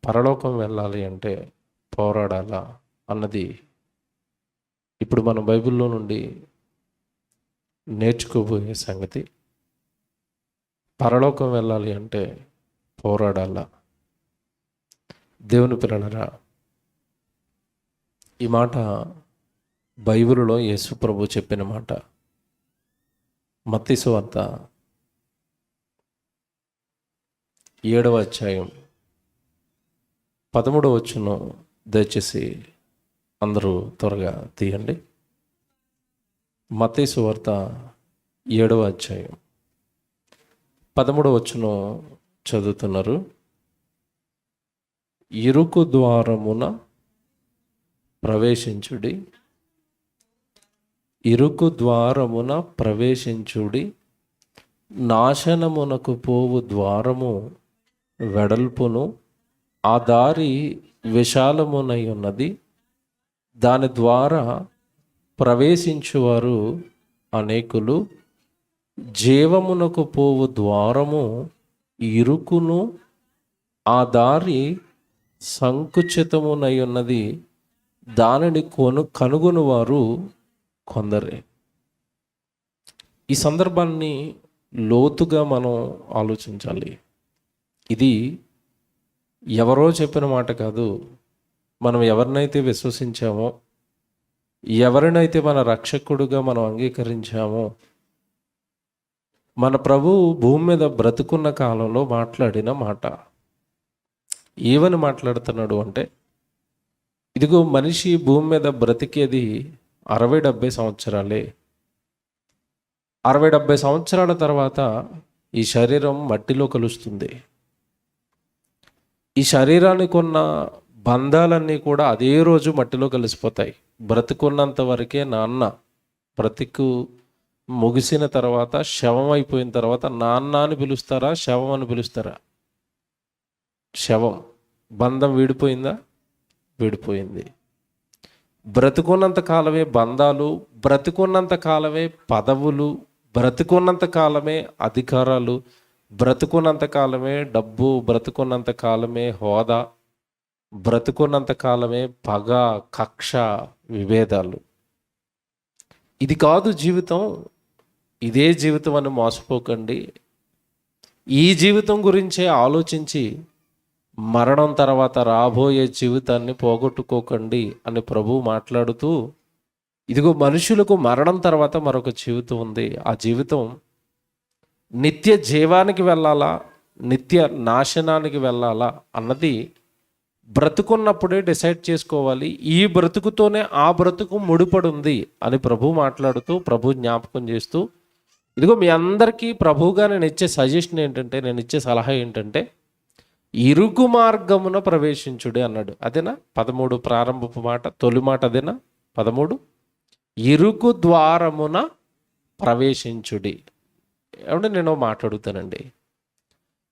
పరలోకం వెళ్ళాలి అంటే పోరాడాలా అన్నది ఇప్పుడు మనం బైబిల్లో నుండి నేర్చుకోబోయే సంగతి. పరలోకం వెళ్ళాలి అంటే పోరాడాలా. దేవుని పిల్లలరా, ఈ మాట బైబిలులో యేసు ప్రభు చెప్పిన మాట. మత్తయి సువార్త 7వ అధ్యాయం 13వ వచనం దయచేసి అందరూ త్వరగా తీయండి. మత్తయి సువార్త 7వ అధ్యాయం 13వ వచనం చదువుతున్నారు. ఇరుకు ద్వారమున ప్రవేశించుడి, ఇరుకు ద్వారమున ప్రవేశించుడి, నాశనమునకు పోవు ద్వారము వెడల్పును, ఆ దారి విశాలమునై ఉన్నది, దాని ద్వారా ప్రవేశించువారు అనేకులు. జీవమునకు పోవు ద్వారము ఇరుకును, ఆ దారి సంకుచితమునై ఉన్నది, దానిని కనుగొనువారు కొందరే. ఈ సందర్భాన్ని లోతుగా మనం ఆలోచించాలి. ఇది ఎవరో చెప్పిన మాట కాదు. మనం ఎవరినైతే విశ్వసించామో, ఎవరినైతే మన రక్షకుడుగా మనం అంగీకరించామో, మన ప్రభువు భూమి మీద బ్రతుకున్న కాలంలో మాట్లాడిన మాట. ఏమని మాట్లాడుతున్నాడు అంటే, ఇదిగో మనిషి భూమి మీద బ్రతికేది 60-70 సంవత్సరాలే. 60-70 సంవత్సరాల తర్వాత ఈ శరీరం మట్టిలో కలుస్తుంది. ఈ శరీరానికి ఉన్న బంధాలన్నీ కూడా అదే రోజు మట్టిలో కలిసిపోతాయి. బ్రతుకున్నంత వరకే నాన్న, బ్రతికు ముగిసిన తర్వాత, శవం అయిపోయిన తర్వాత నాన్న అని పిలుస్తారా, శవం అని పిలుస్తారా? శవం. బంధం వీడిపోయిందా? వీడిపోయింది. బ్రతుకున్నంత కాలమే బంధాలు, బ్రతుకున్నంత కాలమే పదవులు, బ్రతుకున్నంత కాలమే అధికారాలు, బ్రతుకున్నంత కాలమే డబ్బు, బ్రతుకున్నంత కాలమే హోదా, బ్రతుకున్నంత కాలమే పగ, కక్ష, విభేదాలు. ఇది కాదు జీవితం, ఇదే జీవితం అని మోసపోకండి. ఈ జీవితం గురించే ఆలోచించి మరణం తర్వాత రాబోయే జీవితాన్ని పోగొట్టుకోకండి అని ప్రభువు మాట్లాడుతూ, ఇదిగో మనుషులకు మరణం తర్వాత మరొక జీవితం ఉంది. ఆ జీవితం నిత్య జీవానికి వెళ్ళాలా, నిత్య నాశనానికి వెళ్ళాలా అన్నది బ్రతుకున్నప్పుడే డిసైడ్ చేసుకోవాలి. ఈ బ్రతుకుతోనే ఆ బ్రతుకు ముడిపడి ఉంది అని ప్రభువు మాట్లాడుతూ, ప్రభు జ్ఞాపకం చేస్తూ, ఇదిగో మీ అందరికీ ప్రభువుగా నేను ఇచ్చే సజెషన్ ఏంటంటే, నేను ఇచ్చే సలహా ఏంటంటే, ఇరుకు మార్గమున ప్రవేశించుడి అన్నాడు. అదేనా 13 ప్రారంభపు మాట, తొలి మాట అదేనా 13? ఇరుకు ద్వారమున ప్రవేశించుడి. ఏమంటే నేను మాట్లాడుతానండి,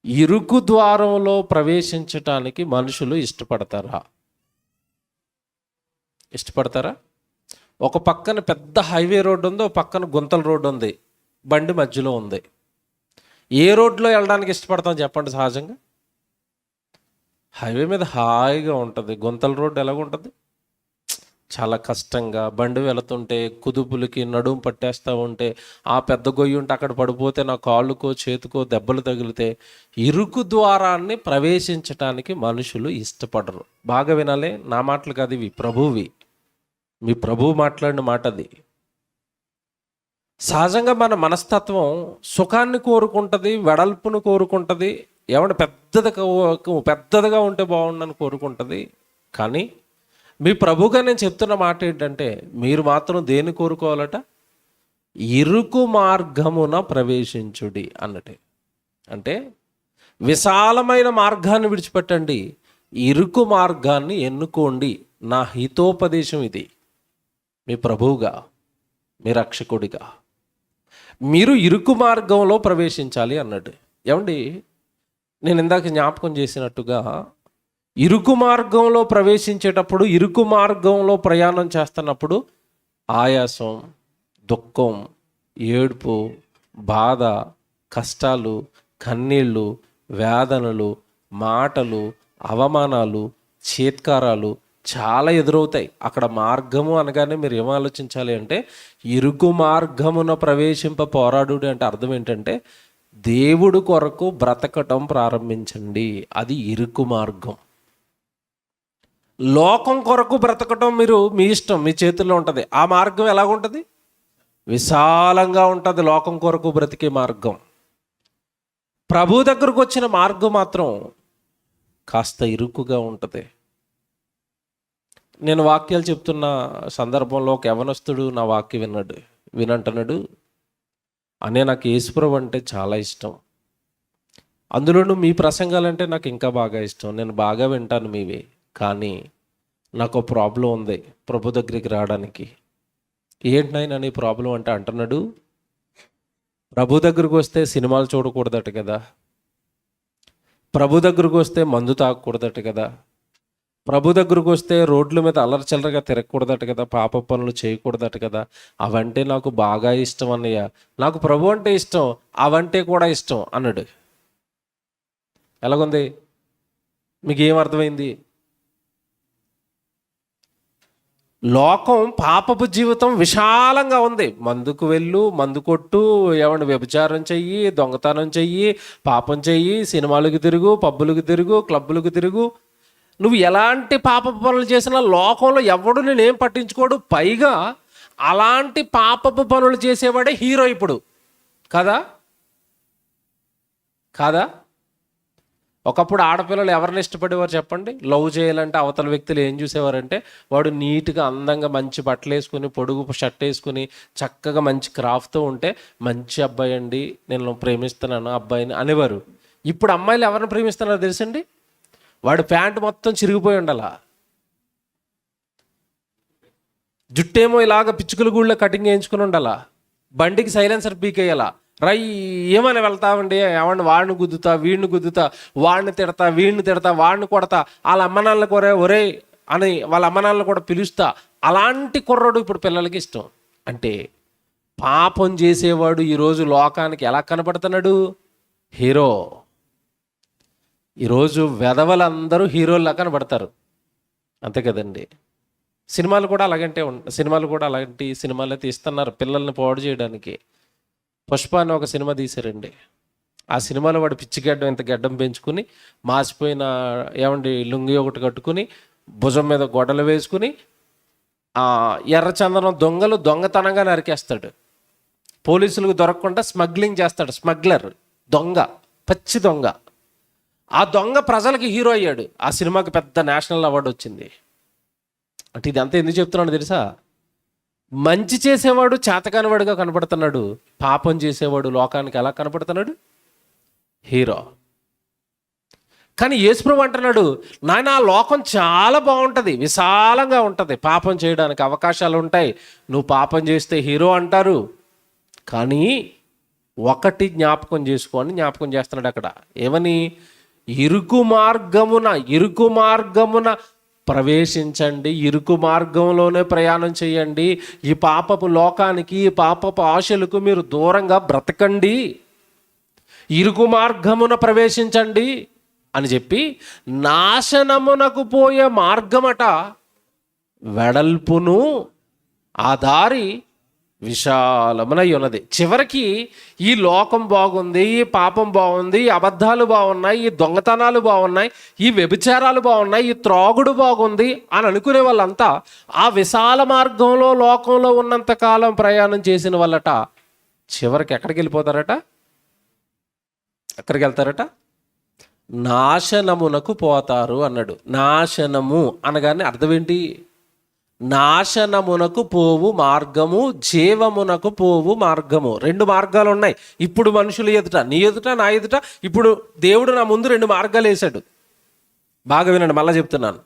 ఇరుకు ద్వారంలో ప్రవేశించటానికి మనుషులు ఇష్టపడతారా? ఇష్టపడతారా? ఒక పక్కన పెద్ద హైవే రోడ్డు ఉంది, ఒక పక్కన గుంతల రోడ్డు ఉంది, బండి మధ్యలో ఉంది. ఏ రోడ్లో వెళ్ళడానికి ఇష్టపడతాం చెప్పండి? సహజంగా హైవే మీద హాయిగా ఉంటుంది. గుంతల రోడ్డు ఎలాగుంటుంది? చాలా కష్టంగా, బండి వెళుతుంటే కుదుపులకి నడుము పట్టేస్తూ ఉంటే, ఆ పెద్ద గొయ్యి ఉంటే అక్కడ పడిపోతే నా కాళ్ళుకో చేతికో దెబ్బలు తగిలితే, ఇరుకు ద్వారాన్ని ప్రవేశించటానికి మనుషులు ఇష్టపడరు. బాగా వినాలి, నా మాటలు కాదు ఇవి, ప్రభువి, మీ ప్రభువు మాట్లాడిన మాట అది. సహజంగా మన మనస్తత్వం సుఖాన్ని కోరుకుంటుంది, వెడల్పును కోరుకుంటుంది, ఏమంటే పెద్దదిగా ఉంటే బాగుండని కోరుకుంటుంది. కానీ మీ ప్రభుగా నేను చెప్తున్న మాట ఏంటంటే, మీరు మాత్రం దేన్ని కోరుకోవాలట? ఇరుకు మార్గమున ప్రవేశించుడి అన్నట్టే. అంటే విశాలమైన మార్గాన్ని విడిచిపెట్టండి, ఇరుకు మార్గాన్ని ఎన్నుకోండి. నా హితోపదేశం ఇది, మీ ప్రభువుగా, మీ రక్షకుడిగా. మీరు ఇరుకు మార్గంలో ప్రవేశించాలి అన్నట్టు. ఏమండి, నేను ఇందాక జ్ఞాపకం చేసినట్టుగా, ఇరుకు మార్గంలో ప్రవేశించేటప్పుడు, ఇరుకు మార్గంలో ప్రయాణం చేస్తున్నప్పుడు ఆయాసం, దుఃఖం, ఏడుపు, బాధ, కష్టాలు, కన్నీళ్ళు, వేదనలు, మాటలు, అవమానాలు, చేత్కారాలు చాలా ఎదురవుతాయి. అక్కడ మార్గము అనగానే మీరు ఏం ఆలోచించాలి అంటే, ఇరుకు మార్గమున ప్రవేశింప పోరాడుడి అంటే అర్థం ఏంటంటే, దేవుడు కొరకు బ్రతకటం ప్రారంభించండి. అది ఇరుకు మార్గం. లోకం కొరకు బ్రతకటం మీరు మీ ఇష్టం, మీ చేతుల్లో ఉంటుంది. ఆ మార్గం ఎలాగుంటుంది? విశాలంగా ఉంటుంది. లోకం కొరకు బ్రతికే మార్గం. ప్రభు దగ్గరకు వచ్చిన మార్గం మాత్రం కాస్త ఇరుకుగా ఉంటుంది. నేను వాక్యాలు చెప్తున్న సందర్భంలో ఒక యవనస్తుడు నా వాక్యం వినంటున్నాడు, అనే నాకు యేసుప్రభు అంటే చాలా ఇష్టం, అందులోనూ మీ ప్రసంగాలంటే నాకు ఇంకా బాగా ఇష్టం, నేను బాగా వింటాను మీవి, కానీ నాకు ఒక ప్రాబ్లం ఉంది ప్రభు దగ్గరికి రావడానికి. ఏంటి నాయనా నీ ప్రాబ్లం అంటే అంటున్నాడు, ప్రభు దగ్గరకు వస్తే సినిమాలు చూడకూడదట కదా, ప్రభు దగ్గరకు వస్తే మందు తాగకూడదట కదా, ప్రభు దగ్గరకు వస్తే రోడ్ల మీద అల్లరిచల్లరగా తిరగకూడదట కదా, పాప పనులు చేయకూడదట కదా. అవంటే నాకు బాగా ఇష్టం అన్నయ్య, నాకు ప్రభు అంటే ఇష్టం, అవంటే కూడా ఇష్టం అన్నాడు. ఎలాగుంది? మీకు ఏం అర్థమైంది? లోకం పాపపు జీవితం విశాలంగా ఉంది. మందుకు వెళ్ళు, మందు కొట్టు, ఏమన్నా వ్యభిచారం చెయ్యి, దొంగతనం చెయ్యి, పాపం చెయ్యి, సినిమాలకు తిరుగు, పబ్బులకు తిరుగు, క్లబ్బులకు తిరుగు. నువ్వు ఎలాంటి పాపపు పనులు చేసినా లోకంలో ఎవడు నేనేం పట్టించుకోడు. పైగా అలాంటి పాపపు పనులు చేసేవాడే హీరో ఇప్పుడు. కదా కాదా? ఒకప్పుడు ఆడపిల్లలు ఎవరిని ఇష్టపడేవారు చెప్పండి? లవ్ చేయాలంటే అవతల వ్యక్తులు ఏం చూసేవారంటే, వాడు నీట్గా అందంగా మంచి బట్టలు వేసుకుని, పొడుగు షర్ట్ వేసుకుని, చక్కగా మంచి క్రాఫ్ట్తో ఉంటే మంచి అబ్బాయి అండి, నేను ప్రేమిస్తున్నాను అబ్బాయిని అనేవారు. ఇప్పుడు అమ్మాయిలు ఎవరిని ప్రేమిస్తున్నారో తెలుసండి? వాడు ప్యాంటు మొత్తం చిరిగిపోయి ఉండాల, జుట్టేమో ఇలాగ పిచ్చుకల గూళ్ళో కటింగ్ వేయించుకుని ఉండాలా, బండికి సైలెన్సర్ పీకేయాలా, ఏమని వెళ్తామండి, ఏమన్నా వాడిని గుద్దుతా, వీడిని గుద్దుతా, వాడిని తిడతా, వీడిని తిడతా, వాడిని కొడతా, వాళ్ళ అమ్మనాన్నలు కొరే ఒరే అని వాళ్ళ అమ్మనాన్నలు కూడా పిలుస్తా. అలాంటి కుర్రాడు ఇప్పుడు పిల్లలకి ఇష్టం. అంటే పాపం చేసేవాడు ఈరోజు లోకానికి ఎలా కనపడుతున్నాడు? హీరో. ఈరోజు వెధవలందరూ హీరోల్లా కనబడతారు, అంతే కదండి. సినిమాలు కూడా అలాంటి సినిమాలే తీస్తున్నారు పిల్లల్ని పాడు చేయడానికి. పుష్ప అని ఒక సినిమా తీశారండి. ఆ సినిమాలో వాడు పిచ్చి గడ్డం, ఇంత గడ్డం పెంచుకుని, మాసిపోయిన లుంగి ఒకటి కట్టుకుని, భుజం మీద గొడవలు వేసుకుని, ఎర్రచందనం దొంగతనంగా నరికేస్తాడు. పోలీసులకు దొరకకుండా స్మగ్లింగ్ చేస్తాడు. స్మగ్లర్, దొంగ, పచ్చి దొంగ. ఆ దొంగ ప్రజలకి హీరో అయ్యాడు. ఆ సినిమాకి పెద్ద నేషనల్ అవార్డు వచ్చింది. అంటే ఇదంతా ఎందుకు చెప్తున్నాడు తెలుసా? మంచి చేసేవాడు చేతకానివాడుగా కనపడుతున్నాడు, పాపం చేసేవాడు లోకానికి ఎలా కనపడుతున్నాడు? హీరో. కానీ యేసుప్రభు అంటున్నాడు, నాయన ఆ లోకం చాలా బాగుంటుంది, విశాలంగా ఉంటుంది, పాపం చేయడానికి అవకాశాలు ఉంటాయి, నువ్వు పాపం చేస్తే హీరో అంటారు. కానీ ఒకటి జ్ఞాపకం చేస్తున్నాడు అక్కడ. ఏమని? ఇరుకు మార్గమున ప్రవేశించండి, ఇరుకు మార్గంలోనే ప్రయాణం చేయండి, ఈ పాపపు లోకానికి, ఈ పాపపు ఆశలకు మీరు దూరంగా బ్రతకండి, ఇరుకు మార్గమున ప్రవేశించండి అని చెప్పి, నాశనమునకు పోయే మార్గమట వెడల్పును, ఆ దారి విశాలమునై ఉన్నది. చివరికి ఈ లోకం బాగుంది, ఈ పాపం బాగుంది, ఈ అబద్ధాలు బాగున్నాయి, ఈ దొంగతనాలు బాగున్నాయి, ఈ వ్యభిచారాలు బాగున్నాయి, ఈ త్రాగుడు బాగుంది అని అనుకునే వాళ్ళంతా ఆ విశాల మార్గంలో లోకంలో ఉన్నంతకాలం ప్రయాణం చేసిన వాళ్ళట చివరికి ఎక్కడికి వెళ్ళిపోతారట? ఎక్కడికి వెళ్తారట? నాశనమునకు పోతారు అన్నాడు. నాశనము అనగానే అర్థం ఏంటి? నాశనమునకు పోవు మార్గము, జీవమునకు పోవు మార్గము. రెండు మార్గాలు ఉన్నాయి ఇప్పుడు మనుషుల ఎదుట, నీ ఎదుట, నా ఎదుట. ఇప్పుడు దేవుడు నా ముందు రెండు మార్గాలు వేశాడు. బాగా వినండి, మళ్ళీ చెప్తున్నాను.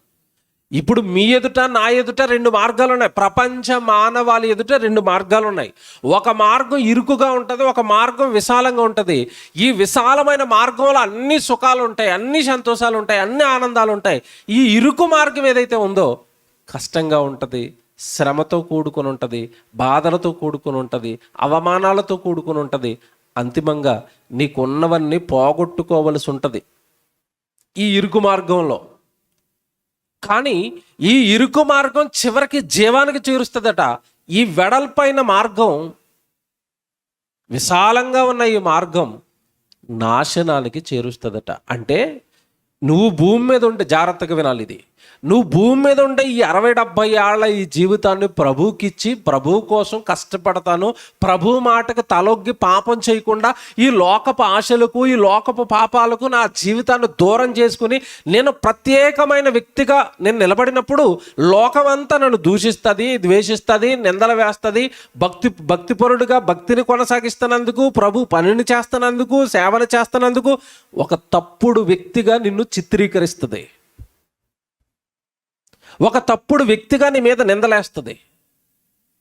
ఇప్పుడు మీ ఎదుట, నా ఎదుట రెండు మార్గాలు ఉన్నాయి. ప్రపంచ మానవాళి ఎదుట రెండు మార్గాలు ఉన్నాయి. ఒక మార్గం ఇరుకుగా ఉంటుంది, ఒక మార్గం విశాలంగా ఉంటుంది. ఈ విశాలమైన మార్గంలో అన్ని సుఖాలు ఉంటాయి, అన్ని సంతోషాలు ఉంటాయి, అన్ని ఆనందాలు ఉంటాయి. ఈ ఇరుకు మార్గం ఏదైతే ఉందో కష్టంగా ఉంటుంది, శ్రమతో కూడుకుని ఉంటుంది, బాధలతో కూడుకుని ఉంటుంది, అవమానాలతో కూడుకుని ఉంటుంది. అంతిమంగా నీకున్నవన్నీ పోగొట్టుకోవలసి ఉంటుంది. ఈ ఇరుకు మార్గంలో. కానీ ఈ ఇరుకు మార్గం చివరికి జీవానికి చేరుస్తుందట. ఈ వెడల్పైన మార్గం, విశాలంగా ఉన్న ఈ మార్గం నాశనానికి చేరుస్తుందట. అంటే నువ్వు భూమి మీద ఉంటే, జాగ్రత్తగా వినాలి ఇది, నువ్వు భూమి మీద ఉండే ఈ 60-70 ఏళ్ల ఈ జీవితాన్ని ప్రభువుకిచ్చి, ప్రభు కోసం కష్టపడతాను, ప్రభు మాటకు తలొగ్గి పాపం చేయకుండా ఈ లోకపు ఆశలకు, ఈ లోకపు పాపాలకు నా జీవితాన్ని దూరం చేసుకుని నేను ప్రత్యేకమైన వ్యక్తిగా నేను నిలబడినప్పుడు లోకమంతా నన్ను దూషిస్తుంది, ద్వేషిస్తుంది, నిందలు వేస్తుంది. భక్తిపరుడుగా భక్తిని కొనసాగిస్తున్నందుకు, ప్రభు పనిని చేస్తున్నందుకు, సేవలు చేస్తున్నందుకు ఒక తప్పుడు వ్యక్తిగా నిన్ను చిత్రీకరిస్తుంది. ఒక తప్పుడు వ్యక్తిగా నీ మీద నిందలేస్తుంది.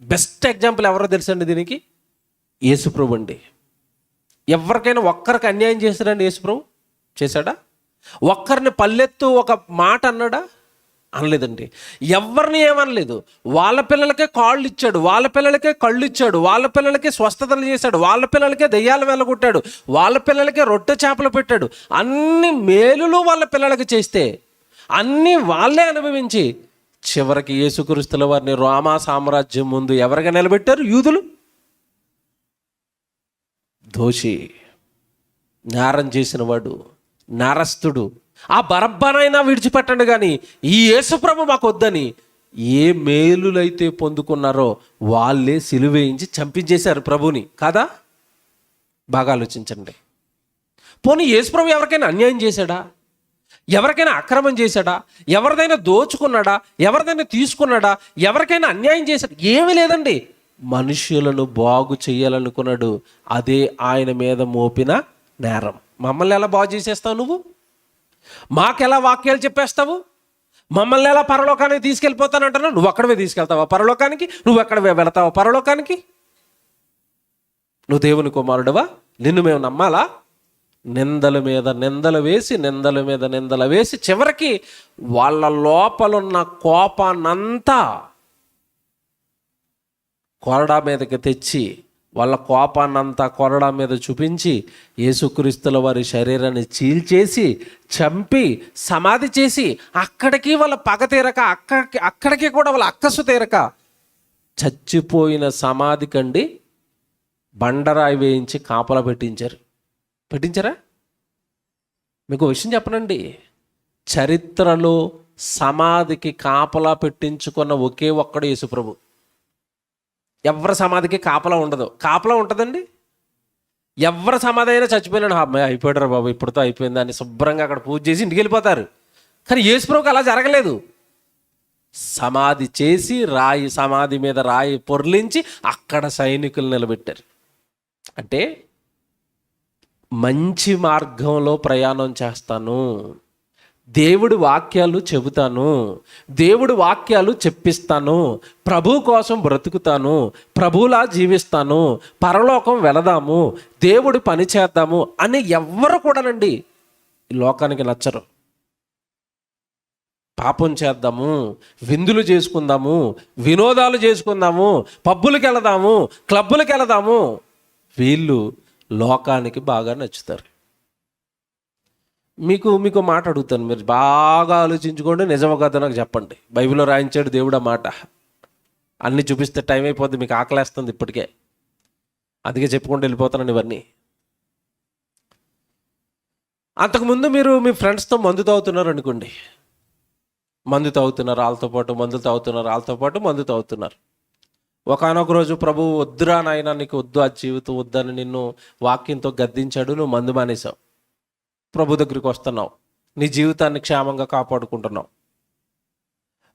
బెస్ట్ ఎగ్జాంపుల్ ఎవరో తెలుసండి దీనికి? యేసుప్రభు అండి. ఎవరికైనా ఒక్కరికి అన్యాయం చేశాడండి యేసుప్రభు? చేశాడా? ఒక్కరిని పల్లెత్తు ఒక మాట అన్నాడా? అనలేదండి. ఎవరిని ఏమనలేదు. వాళ్ళ పిల్లలకే కాళ్ళు ఇచ్చాడు, వాళ్ళ పిల్లలకే కళ్ళు ఇచ్చాడు, వాళ్ళ పిల్లలకే స్వస్థతలు చేశాడు, వాళ్ళ పిల్లలకే దెయ్యాలు వెళ్ళగొట్టాడు, వాళ్ళ పిల్లలకే రొట్టె చేపలు పెట్టాడు. అన్ని మేలులు వాళ్ళ పిల్లలకి చేస్తే అన్నీ వాళ్ళే అనుభవించి చివరికి యేసుక్రీస్తుల వారిని రోమా సామ్రాజ్యం ముందు ఎవరిగా నిలబెట్టారు? యూదులు. దోషి, నేరం చేసిన వాడు, నేరస్తుడు. ఆ బరబ్బనైనా విడిచిపెట్టండి, కానీ ఈ యేసుప్రభు మాకు వద్దని ఏ మేలులైతే పొందుకున్నారో వాళ్ళే సిలువేయించి చంపించేశారు ప్రభుని. కాదా? బాగా ఆలోచించండి. పోనీ యేసుప్రభు ఎవరికైనా అన్యాయం చేశాడా? ఎవరికైనా అక్రమం చేశాడా? ఎవరిదైనా దోచుకున్నాడా? ఎవరిదైనా తీసుకున్నాడా? ఎవరికైనా అన్యాయం చేశాడా? ఏమీ లేదండి. మనుషులను బాగు చేయాలనుకున్నాడు. అదే ఆయన మీద మోపిన నేరం. మమ్మల్ని ఎలా బాగు చేసేస్తావు నువ్వు? మాకెలా వాక్యాలు చెప్పేస్తావు? మమ్మల్ని ఎలా పరలోకానికి తీసుకెళ్ళిపోతానంటున్నావు? నువ్వు అక్కడవే తీసుకెళ్తావా పరలోకానికి? నువ్వు ఎక్కడవే వెళతావా పరలోకానికి? నువ్వు దేవుని కుమారుడువా? నిన్ను మేము నమ్మాలా? నిందల మీద నిందలు వేసి, నిందల మీద నిందలు వేసి చివరికి వాళ్ళ లోపలున్న కోపాన్నంతా కొరడా మీదకి తెచ్చి, వాళ్ళ కోపాన్నంతా కొరడా మీద చూపించి యేసుక్రీస్తుల వారి శరీరాన్ని చీల్చేసి, చంపి, సమాధి చేసి, అక్కడికి వాళ్ళ పగ తీరక, అక్కడికి కూడా వాళ్ళ అక్కసు తీరక చచ్చిపోయిన సమాధి కండి బండరాయి వేయించి కాపలా పెట్టించారా? మీకు విషయం చెప్పనండి, చరిత్రలో సమాధికి కాపలా పెట్టించుకున్న ఒకే ఒక్కడు యేసుప్రభు. ఎవరి సమాధికి కాపలా ఉండదు. కాపలా ఉంటుందండి? ఎవరి సమాధి అయినా చచ్చిపోయినాడు, అమ్మాయి అయిపోయాడు బాబు, ఇప్పుడుతో అయిపోయింది అని శుభ్రంగా అక్కడ పూజ చేసి ఇంటికి వెళ్ళిపోతారు. కానీ యేసుప్రభుకి అలా జరగలేదు. సమాధి చేసి, సమాధి మీద రాయి పొర్లించి అక్కడ సైనికులు నిలబెట్టారు. అంటే మంచి మార్గంలో ప్రయాణం చేస్తాను, దేవుడి వాక్యాలు చెబుతాను, దేవుడి వాక్యాలు చెప్పిస్తాను, ప్రభు కోసం బ్రతుకుతాను, ప్రభువులా జీవిస్తాను, పరలోకం వెళదాము, దేవుడి పని చేద్దాము అని ఎవ్వరు కూడానండి ఈ లోకానికి నచ్చరు. పాపం చేద్దాము, విందులు చేసుకుందాము, వినోదాలు చేసుకుందాము, పబ్బులకు వెళదాము, క్లబ్బులకు వెళదాము, వీళ్ళు లోకానికి బాగా నచ్చుతారు. మీకు మాట అడుగుతాను, మీరు బాగా ఆలోచించుకోండి, నిజమో కదా నాకు చెప్పండి. బైబిల్లో రాయించాడు దేవుడు ఆ మాట. అన్నీ చూపిస్తే టైం అయిపోద్ది, మీకు ఆకలేస్తుంది ఇప్పటికే, అందుకే చెప్పుకుంటూ వెళ్ళిపోతానండి ఇవన్నీ. అంతకుముందు మీరు మీ ఫ్రెండ్స్తో మందు తాగుతున్నారు అనుకోండి, మందు తాగుతున్నారు, వాళ్ళతో పాటు మందు తాగుతున్నారు, వాళ్ళతో పాటు మందు తాగుతున్నారు. ఒకానొక రోజు ప్రభు, వద్దురా నాయనా, నీకు వద్దు ఆ జీవితం వద్దని నిన్ను వాక్యంతో గద్దించాడు, నువ్వు మందు మానేశావు, ప్రభు దగ్గరికి వస్తున్నావు, నీ జీవితాన్ని క్షేమంగా కాపాడుకుంటున్నావు.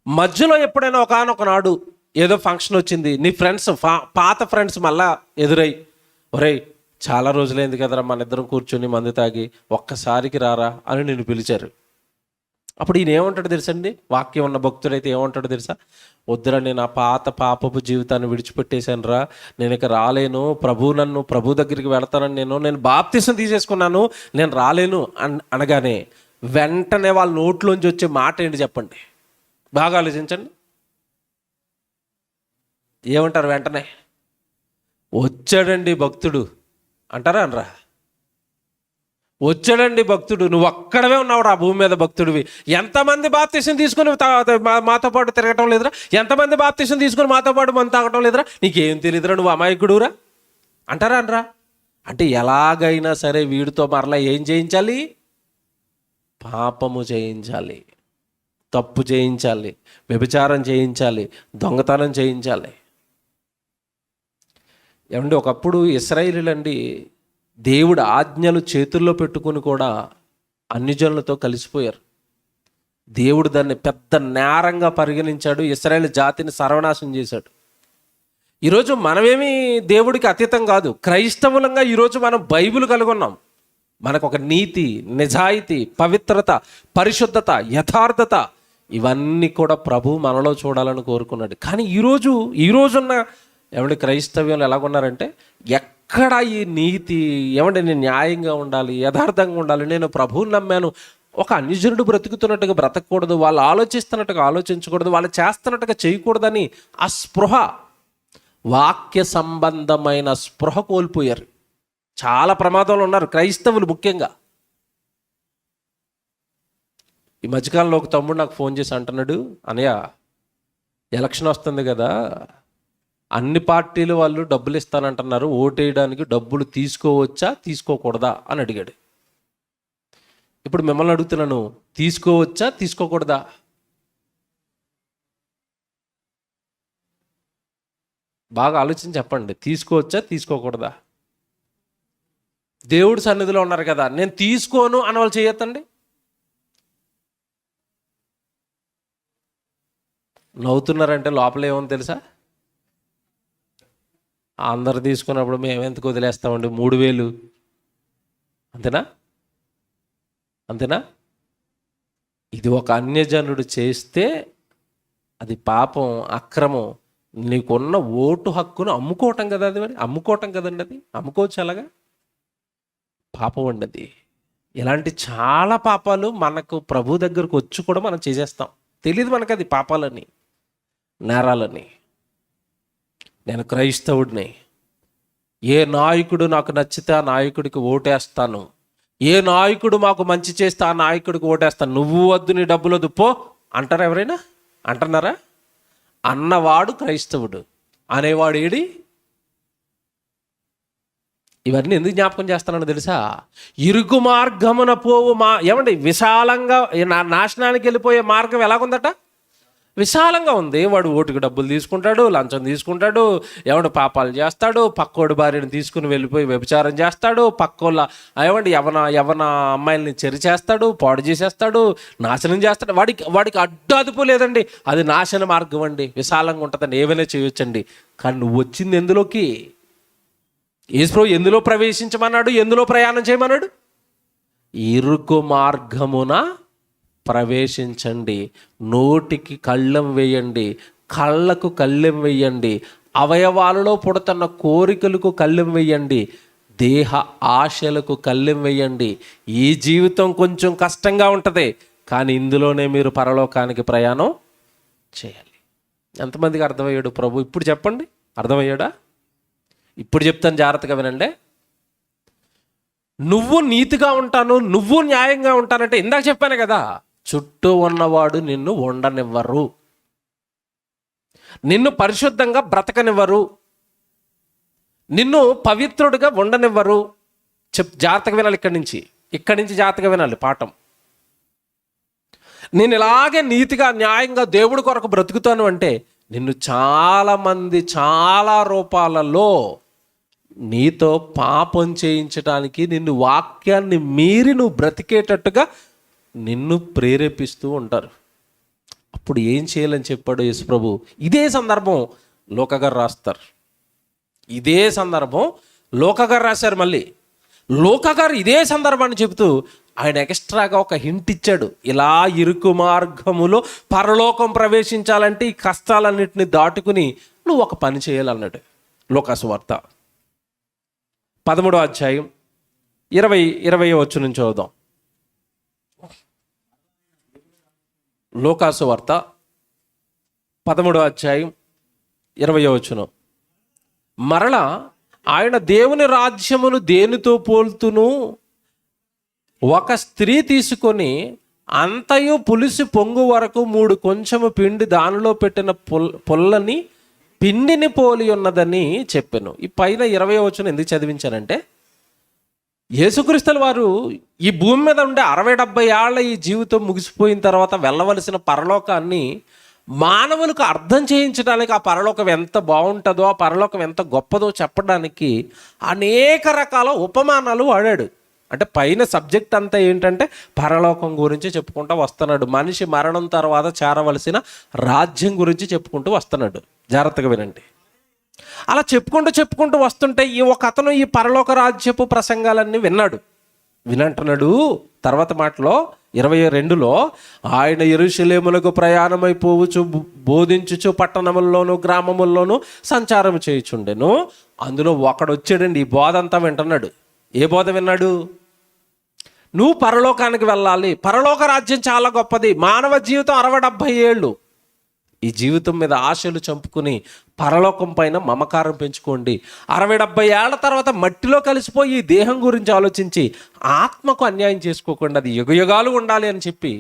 మధ్యలో ఎప్పుడైనా ఒకానొక నాడు ఏదో ఫంక్షన్ వచ్చింది, నీ ఫ్రెండ్స్, పాత ఫ్రెండ్స్ మళ్ళా ఎదురై, ఒరేయ్ చాలా రోజులైంది కదరా మన ఇద్దరం కూర్చొని మందు తాగి, ఒక్కసారికి రారా అని నిన్ను పిలిచారు. అప్పుడు ఈయన ఏమంటాడు తెలుసండి? వాక్యం ఉన్న భక్తుడైతే ఏమంటాడు తెలుసా? వద్దురా, నేను ఆ పాత పాపపు జీవితాన్ని విడిచిపెట్టేశాను రా, నేను ఇక రాలేను, ప్రభు దగ్గరికి వెళతానని నేను బాప్తిసం తీసేసుకున్నాను, నేను రాలేను అనగానే వెంటనే వాళ్ళ నోట్లోంచి వచ్చే మాట ఏంటి చెప్పండి? బాగా ఆలోచించండి. ఏమంటారు వెంటనే? వచ్చాడండి భక్తుడు అంటారా అనరా? వచ్చాడండి భక్తుడు, నువ్వు అక్కడవే ఉన్నావు ఆ భూమి మీద భక్తుడివి. ఎంతమంది బాప్తీసం తీసుకుని మాతో పాటు తిరగటం లేదురా? ఎంతమంది బాప్తీసం తీసుకుని మాతో పాటు మందు తాగటం లేదురా? నీకేం తెలియదురా, నువ్వు అమాయకుడురా అంటారా అనరా? అంటే ఎలాగైనా సరే వీడితో మరలా ఏం చేయించాలి? పాపము చేయించాలి, తప్పు చేయించాలి, వ్యభిచారం చేయించాలి, దొంగతనం చేయించాలి. ఏమండి, ఒకప్పుడు ఇశ్రాయేలీయులండి దేవుడు ఆజ్ఞలు చేతుల్లో పెట్టుకుని కూడా అన్ని జనులతో కలిసిపోయారు. దేవుడు దాన్ని పెద్ద నేరంగా పరిగణించాడు, ఇశ్రాయేలు జాతిని సర్వనాశనం చేశాడు. ఈరోజు మనమేమి దేవుడికి అతీతం కాదు. క్రైస్తవులంగా ఈరోజు మనం బైబిల్ కలిగి ఉన్నాం. మనకు ఒక నీతి, నిజాయితీ, పవిత్రత, పరిశుద్ధత, యథార్థత ఇవన్నీ కూడా ప్రభు మనలో చూడాలని కోరుకున్నాడు. కానీ ఈరోజున్న ఏమంటే క్రైస్తవ్యంలో ఎలాగున్నారంటే, ఎక్కడ ఈ నీతి, ఏమంటే నేను న్యాయంగా ఉండాలి, యథార్థంగా ఉండాలి, నేను ప్రభువుని నమ్మాను, ఒక అన్యజనుడు బ్రతుకుతున్నట్టుగా బ్రతకూడదు, వాళ్ళు ఆలోచిస్తున్నట్టుగా ఆలోచించకూడదు, వాళ్ళు చేస్తున్నట్టుగా చేయకూడదని ఆ స్పృహ, వాక్య సంబంధమైన స్పృహ కోల్పోయారు. చాలా ప్రమాదంలో ఉన్నారు క్రైస్తవులు ముఖ్యంగా. ఈ మధ్యకాలంలో ఒక తమ్ముడు నాకు ఫోన్ చేసి అంటున్నాడు, అనయ్య ఎలక్షన్ వస్తుంది కదా, అన్ని పార్టీలు వాళ్ళు డబ్బులు ఇస్తానంటున్నారు, ఓటేయడానికి డబ్బులు తీసుకోవచ్చా తీసుకోకూడదా అని అడిగాడు. ఇప్పుడు మిమ్మల్ని అడుగుతున్నాను, తీసుకోవచ్చా తీసుకోకూడదా? బాగా ఆలోచించి చెప్పండి, తీసుకోవచ్చా తీసుకోకూడదా? దేవుడి సన్నిధిలో ఉన్నారు కదా, నేను తీసుకోను అని వాళ్ళు చేయొద్దండి. నవ్వుతున్నారంటే లోపల ఏమో తెలుసా? అందరు తీసుకున్నప్పుడు మేము ఎందుకు వదిలేస్తామండి 3000, అంతేనా? ఇది ఒక అన్యజనుడు చేస్తే అది పాపం, అక్రమం. నీకున్న ఓటు హక్కును అమ్ముకోవటం కదా అది, మరి అమ్ముకోవటం కదండి అది. అమ్ముకోవచ్చు అలాగా? పాపం అండి అది. ఇలాంటి చాలా పాపాలు మనకు ప్రభు దగ్గరకు వచ్చి కూడా మనం చేసేస్తాం, తెలియదు మనకు అది పాపాలని, నేరాలని. నేను క్రైస్తవుడిని, ఏ నాయకుడు నాకు నచ్చితే ఆ నాయకుడికి ఓటేస్తాను, ఏ నాయకుడు మాకు మంచి చేస్తే ఆ నాయకుడికి ఓటేస్తాను, నువ్వు వద్దు, నీ డబ్బులు వద్దు పో అంటారా ఎవరైనా? అంటున్నారా? అన్నవాడు క్రైస్తవుడు, అనేవాడు ఏడి? ఇవన్నీ ఎందుకు జ్ఞాపకం చేస్తానని తెలుసా? ఇరుగు మార్గమున పోవు ఏమండి, విశాలంగా నాశనానికి వెళ్ళిపోయే మార్గం ఎలాగుందట? విశాలంగా ఉంది. వాడు ఓటుకు డబ్బులు తీసుకుంటాడు, లంచం తీసుకుంటాడు, ఏమంటే పాపాలు చేస్తాడు, పక్కోడి భార్యను తీసుకుని వెళ్ళిపోయి వ్యభిచారం చేస్తాడు, పక్కోళ్ళ ఏమంటే యవన అమ్మాయిల్ని చేస్తాడు, పాడు చేసేస్తాడు, నాశనం చేస్తాడు. వాడికి అడ్డు అదుపు లేదండి. అది నాశన మార్గం అండి. విశాలంగా ఉంటుందండి, ఏమైనా చేయొచ్చండి. కానీ నువ్వు వచ్చింది ఎందులోకి? యేసు ఎందులో ప్రవేశించమన్నాడు, ఎందులో ప్రయాణం చేయమన్నాడు? ఇరుకు మార్గమున ప్రవేశించండి, నోటికి కళ్ళెం వేయండి, కళ్ళకు కళ్ళెం వేయండి, అవయవాలలో పుడుతున్న కోరికలకు కళ్ళెం వేయండి, దేహ ఆశలకు కళ్ళెం వేయండి. ఈ జీవితం కొంచెం కష్టంగా ఉంటుంది, కానీ ఇందులోనే మీరు పరలోకానికి ప్రయాణం చేయాలి. ఎంతమందికి అర్థమయ్యాడు ప్రభు? ఇప్పుడు చెప్పండి, అర్థమయ్యాడా? ఇప్పుడు చెప్తాను, జాగ్రత్తగా వినండి. నువ్వు నీతిగా ఉంటాను, నువ్వు న్యాయంగా ఉంటానంటే ఇందాక చెప్పాను కదా, చుట్టూ ఉన్నవాడు నిన్ను ఉండనివ్వరు, నిన్ను పరిశుద్ధంగా బ్రతకనివ్వరు, నిన్ను పవిత్రుడిగా ఉండనివ్వరు. జాగ్రత్తగా వినాలి, ఇక్కడి నుంచి జాగ్రత్తగా వినాలి పాఠం. నేను ఇలాగే నీతిగా న్యాయంగా దేవుడి కొరకు బ్రతుకుతాను అంటే నిన్ను చాలామంది చాలా రూపాలలో నీతో పాపం చేయించడానికి, నిన్ను వాక్యాన్ని మీరి నువ్వు బ్రతికేటట్టుగా నిన్ను ప్రేరేపిస్తూ ఉంటారు. అప్పుడు ఏం చేయాలని చెప్పాడు యేసు ప్రభు? ఇదే సందర్భం లోకగారు రాస్తారు. ఇదే సందర్భం లోకగారు రాశారు. మళ్ళీ లోకగారు ఇదే సందర్భాన్ని చెబుతూ ఆయన ఎక్స్ట్రాగా ఒక హింట్ ఇచ్చాడు. ఇలా ఇరుకు మార్గములో పరలోకం ప్రవేశించాలంటే ఈ కష్టాలన్నింటినీ దాటుకుని నువ్వు ఒక పని చేయాలన్నాడు. లూకాసు వార్త 13వ అధ్యాయం 20 వచనం చదువుదాం. లూకాసు వార్త 13వ అధ్యాయం 20వ వచనం. మరలా ఆయన దేవుని రాజ్యమును దేనితో పోల్తును? ఒక స్త్రీ తీసుకొని అంతయు పులిసి పొంగు వరకు 3 కొంచెము పిండి దానిలో పెట్టిన పుల్లని పిండిని పోలి ఉన్నదని చెప్పాను. ఈ పైన 20వ వచనం ఎందుకు చదివించానంటే, యేసుక్రీస్తుల వారు ఈ భూమి మీద ఉండే 60-70 ఏళ్ల ఈ జీవితం ముగిసిపోయిన తర్వాత వెళ్ళవలసిన పరలోకాన్ని మానవులకు అర్థం చేయించడానికి, ఆ పరలోకం ఎంత బాగుంటుందో, ఆ పరలోకం ఎంత గొప్పదో చెప్పడానికి అనేక రకాల ఉపమానాలు వాడాడు. అంటే పైన సబ్జెక్ట్ అంతా ఏంటంటే పరలోకం గురించి చెప్పుకుంటూ వస్తున్నాడు. మనిషి మరణం తర్వాత చేరవలసిన రాజ్యం గురించి చెప్పుకుంటూ వస్తున్నాడు. జాగ్రత్తగా వినండి. అలా చెప్పుకుంటూ వస్తుంటే ఒక అతను ఈ పరలోక రాజ్యపు ప్రసంగాలన్నీ వినంటున్నాడు. తర్వాత మాటలో 22లో, ఆయన యెరూషలేమునకు ప్రయాణమైపోవచ్చు, బోధించుచు పట్టణముల్లోను గ్రామముల్లోనూ సంచారం చేయుచుండెను. అందులో ఒకడు వచ్చాడండి, ఈ బోధ అంతా వింటున్నాడు. ఏ బోధ విన్నాడు? నువ్వు పరలోకానికి వెళ్ళాలి, పరలోక రాజ్యం చాలా గొప్పది, మానవ జీవితం 60-70 ఏళ్ళు, ఈ జీవితం మీద ఆశలు చంపుకుని పరలోకం పైన మమకారం పెంచుకోండి. 60-70 ఏళ్ల తర్వాత మట్టిలో కలిసిపోయి ఈ దేహం గురించి ఆలోచించి ఆత్మకు అన్యాయం చేసుకోకుండా అది యుగయుగాలు ఉండాలి అని చెప్పి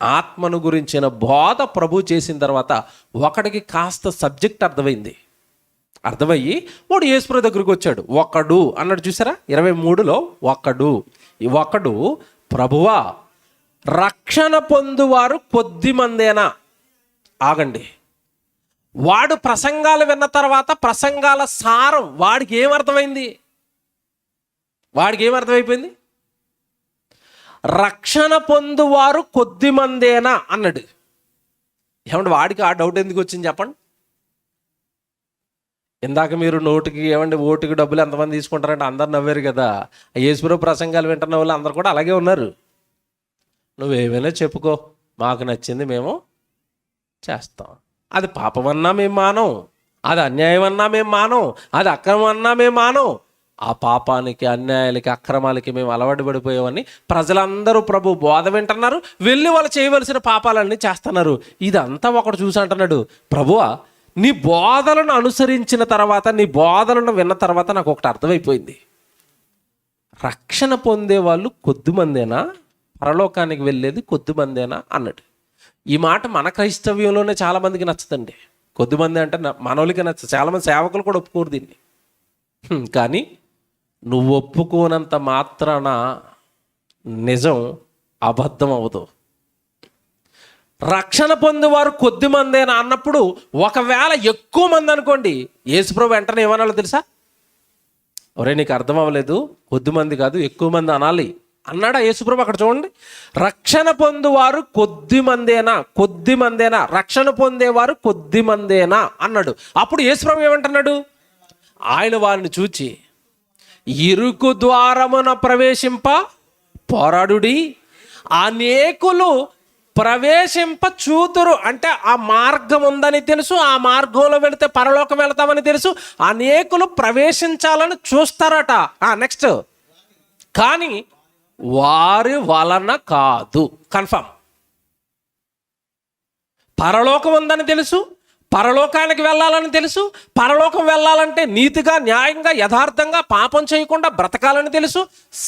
ఆత్మను గురించిన బోధ ప్రభు చేసిన తర్వాత ఒకడికి కాస్త సబ్జెక్ట్ అర్థమయ్యి వాడు యేసుప్రభు దగ్గరికి వచ్చాడు. ఒకడు అన్నాడు చూసారా, 23లో ఒకడు ప్రభువా, రక్షణ పొందువారు కొద్దిమందేనా? ఆగండి. వాడు ప్రసంగాలు విన్న తర్వాత ప్రసంగాల సారం వాడికి ఏమర్థమైంది? రక్షణ పొందువారు కొద్దిమందేనా అన్నాడు. ఏమంటే వాడికి ఆ డౌట్ ఎందుకు వచ్చింది చెప్పండి? ఇందాక మీరు ఓటుకి డబ్బులు ఎంతమంది తీసుకుంటారంటే అందరు నవ్వారు కదా. యేసుప్రభు ప్రసంగాలు వింటున్న వాళ్ళు అందరు కూడా అలాగే ఉన్నారు. నువ్వేమైనా చెప్పుకో, మాకు నచ్చింది మేము చేస్తాం. అది పాపమన్నా మేము మానం, అది అన్యాయం అన్నా మేము మానం, అది అక్రమం అన్నా మేము మానం. ఆ పాపానికి, అన్యాయాలకి, అక్రమాలకి మేము అలవాటు పడిపోయామని ప్రజలందరూ ప్రభు బోధ వింటున్నారు, వెళ్ళి వాళ్ళు చేయవలసిన పాపాలన్నీ చేస్తున్నారు. ఇదంతా ఒకడు చూసి అంటున్నాడు, ప్రభువా, నీ బోధలను అనుసరించిన తర్వాత, నీ బోధలను విన్న తర్వాత నాకు ఒకటి అర్థమైపోయింది. రక్షణ పొందేవాళ్ళు కొద్దిమందేనా, పరలోకానికి వెళ్ళేది కొద్దిమందేనా అన్నాడు. ఈ మాట మన క్రైస్తవ్యంలోనే చాలామందికి నచ్చదండి. కొద్దిమంది అంటే మనోళ్ళకి నచ్చదు, చాలామంది సేవకులు కూడా ఒప్పుకోరు దీన్ని. కానీ నువ్వు ఒప్పుకోనంత మాత్రాన నిజం అబద్ధం అవ్వదు. రక్షణ పొందేవారు కొద్దిమందేనా అన్నప్పుడు, ఒకవేళ ఎక్కువ మంది అనుకోండి, యేసుప్రభు వెంటనే ఏమనాలో తెలుసా? ఒరే, నీకు అర్థం అవ్వలేదు, కొద్దిమంది కాదు ఎక్కువ మంది అనాలి అన్నాడా యేసుప్రభు? అక్కడ చూడండి, రక్షణ పొందేవారు కొద్దిమందేనా, రక్షణ పొందేవారు కొద్దిమందేనా అన్నాడు. అప్పుడు యేసుప్రభు ఏమంటున్నాడు? ఆయన వారిని చూచి, ఇరుకు ద్వారమున ప్రవేశింప పోరాడుడి, అనేకులు ప్రవేశింప చూతురు. అంటే ఆ మార్గం ఉందని తెలుసు, ఆ మార్గంలో వెళితే పరలోకం వెళతామని తెలుసు, అనేకులు ప్రవేశించాలని చూస్తారట. నెక్స్ట్, కానీ వారి వలన కాదు. కన్ఫర్మ్. పరలోకం ఉందని తెలుసు, పరలోకానికి వెళ్ళాలని తెలుసు, పరలోకం వెళ్ళాలంటే నీతిగా, న్యాయంగా, యథార్థంగా, పాపం చేయకుండా బ్రతకాలని తెలుసు,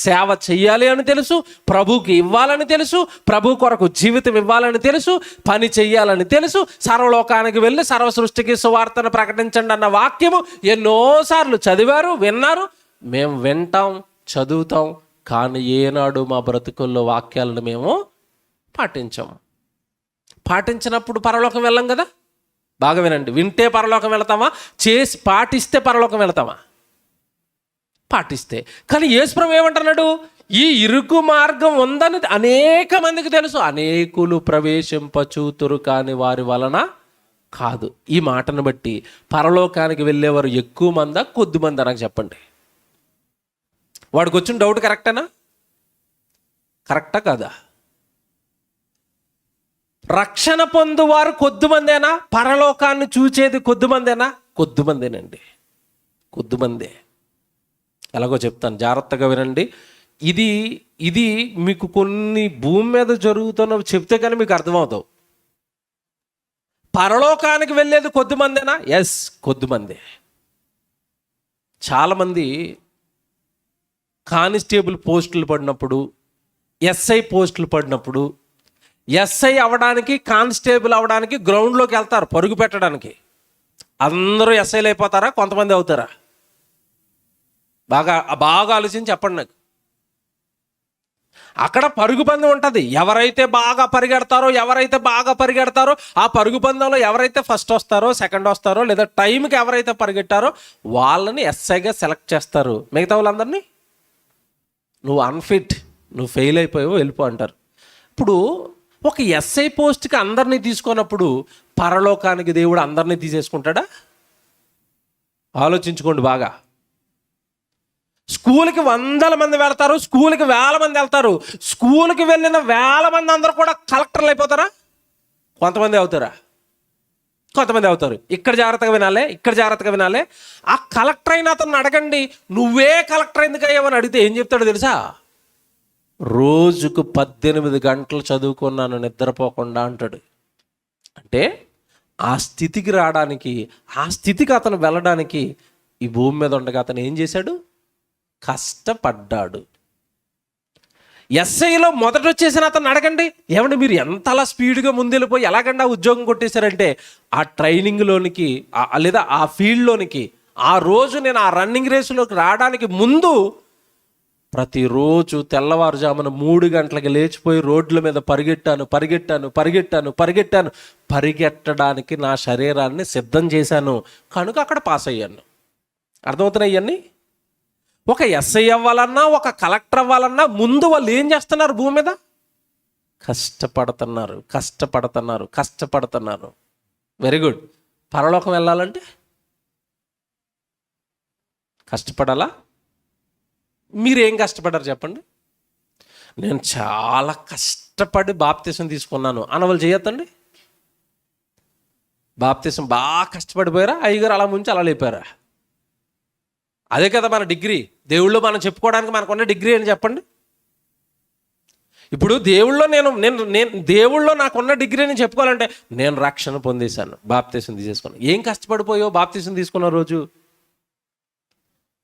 సేవ చెయ్యాలి అని తెలుసు, ప్రభుకి ఇవ్వాలని తెలుసు, ప్రభు కొరకు జీవితం ఇవ్వాలని తెలుసు, పని చెయ్యాలని తెలుసు, సర్వలోకానికి వెళ్ళి సర్వ సృష్టికి సువార్తను ప్రకటించండి అన్న వాక్యము ఎన్నోసార్లు చదివారు, విన్నారు. మేము వింటాం, చదువుతాం, కానీ ఏనాడు మా బ్రతుకుల్లో వాక్యాలను మేము పాటించినప్పుడు పరలోకం వెళ్ళాం కదా. బాగా వినండి, వింటే పరలోకం వెళతామా, చేసి పాటిస్తే పరలోకం వెళతామా? పాటిస్తే. కానీ యేసుప్రభు ఏమంటున్నాడు? ఈ ఇరుకు మార్గం ఉందని అనేక మందికి తెలుసు, అనేకులు ప్రవేశింపచూతురు కానీ వారి వలన కాదు. ఈ మాటను బట్టి పరలోకానికి వెళ్ళేవారు ఎక్కువ మందా కొద్ది మంది నాకు చెప్పండి. వాడికి వచ్చిన డౌట్ కరెక్టా కాదా? రక్షణ పొందువారు కొద్దిమందేనా, పరలోకాన్ని చూచేది కొద్దిమందేనా? కొద్దిమందేనండి, కొద్దిమందే. ఎలాగో చెప్తాను, జాగ్రత్తగా వినండి. ఇది మీకు కొన్ని భూమి మీద జరుగుతున్నవి చెప్తే కానీ మీకు అర్థమవుతావు. పరలోకానికి వెళ్ళేది కొద్దిమందేనా? ఎస్, కొద్దిమందే. చాలామంది కానిస్టేబుల్ పోస్టులు పడినప్పుడు, ఎస్ఐ పోస్టులు పడినప్పుడు ఎస్ఐ అవ్వడానికి, కానిస్టేబుల్ అవ్వడానికి గ్రౌండ్లోకి వెళ్తారు పరుగు పెట్టడానికి. అందరూ ఎస్ఐలు అయిపోతారా? కొంతమంది అవుతారా? బాగా బాగా ఆలోచించి చెప్పండి నాకు. అక్కడ పరుగు పందెం ఉంటుంది. ఎవరైతే బాగా పరిగెడతారో ఆ పరుగు పందెంలో ఎవరైతే ఫస్ట్ వస్తారో, సెకండ్ వస్తారో, లేదా టైంకి ఎవరైతే పరిగెట్టారో వాళ్ళని ఎస్ఐగా సెలెక్ట్ చేస్తారు. మిగతా వాళ్ళందరినీ నువ్వు అన్ఫిట్, నువ్వు ఫెయిల్ అయిపోయావు, వెళ్ళిపో అంటారు. ఇప్పుడు ఒక ఎస్ఐ పోస్ట్కి అందరినీ తీసుకున్నప్పుడు పరలోకానికి దేవుడు అందరినీ తీసేసుకుంటాడా? ఆలోచించుకోండి బాగా. స్కూల్కి 100 మంది వెళ్తారు, స్కూల్కి 1000 మంది వెళ్తారు. స్కూల్కి వెళ్ళిన 1000 మంది అందరూ కూడా కలెక్టర్లు అయిపోతారా? కొంతమంది అవుతారా? కొంతమంది అవుతారు. ఇక్కడ జాగ్రత్తగా వినాలే. ఆ కలెక్టర్ అయిన అతను అడగండి, నువ్వే కలెక్టర్ ఎందుకు అయ్యావని అడిగితే ఏం చెప్తాడో తెలుసా? రోజుకు 18 గంటలు చదువుకున్నాను నిద్రపోకుండా అంటాడు. అంటే ఆ స్థితికి రావడానికి, ఆ స్థితికి అతను వెళ్ళడానికి ఈ భూమి మీద ఉండగా అతను ఏం చేశాడు? కష్టపడ్డాడు. ఎస్ఐలో మొదట వచ్చేసిన అతను అడగండి, ఏమంటే మీరు ఎంత అలా స్పీడ్గా ముందెళ్ళిపోయి ఎలాగండి ఆ ఉద్యోగం కొట్టేశారంటే, ఆ ట్రైనింగ్లోనికి లేదా ఆ ఫీల్డ్లోనికి ఆ రోజు నేను ఆ రన్నింగ్ రేసులోకి రావడానికి ముందు ప్రతిరోజు తెల్లవారుజామున 3 గంటలకు లేచిపోయి రోడ్ల మీద పరిగెట్టడానికి నా శరీరాన్ని సిద్ధం చేశాను, కనుక అక్కడ పాస్ అయ్యాను. అర్థమవుతున్నాయి ఇవన్నీ? ఒక ఎస్ఐ అవ్వాలన్నా, ఒక కలెక్టర్ అవ్వాలన్నా ముందు వాళ్ళు ఏం చేస్తున్నారు? భూమి మీద కష్టపడుతున్నారు. Very good. పరలోకం వెళ్ళాలంటే కష్టపడాలా? మీరేం కష్టపడ్డారు చెప్పండి? నేను చాలా కష్టపడి బాప్తీసం తీసుకున్నాను అన్నవాళ్ళు చేయొద్దండి. బాప్తీసం బాగా కష్టపడిపోయారా? అయ్యగారు అలా ముంచి అలా లేపారా? అదే కదా మన డిగ్రీ. దేవుళ్ళు మనం చెప్పుకోవడానికి మనకున్న డిగ్రీ అని చెప్పండి. ఇప్పుడు దేవుళ్ళో నేను దేవుళ్ళో నాకున్న డిగ్రీని చెప్పుకోవాలంటే నేను రక్షణ పొందేశాను, బాప్తీసం తీసేసుకున్నాను. ఏం కష్టపడిపోయావు బాప్తీసం తీసుకున్న రోజు?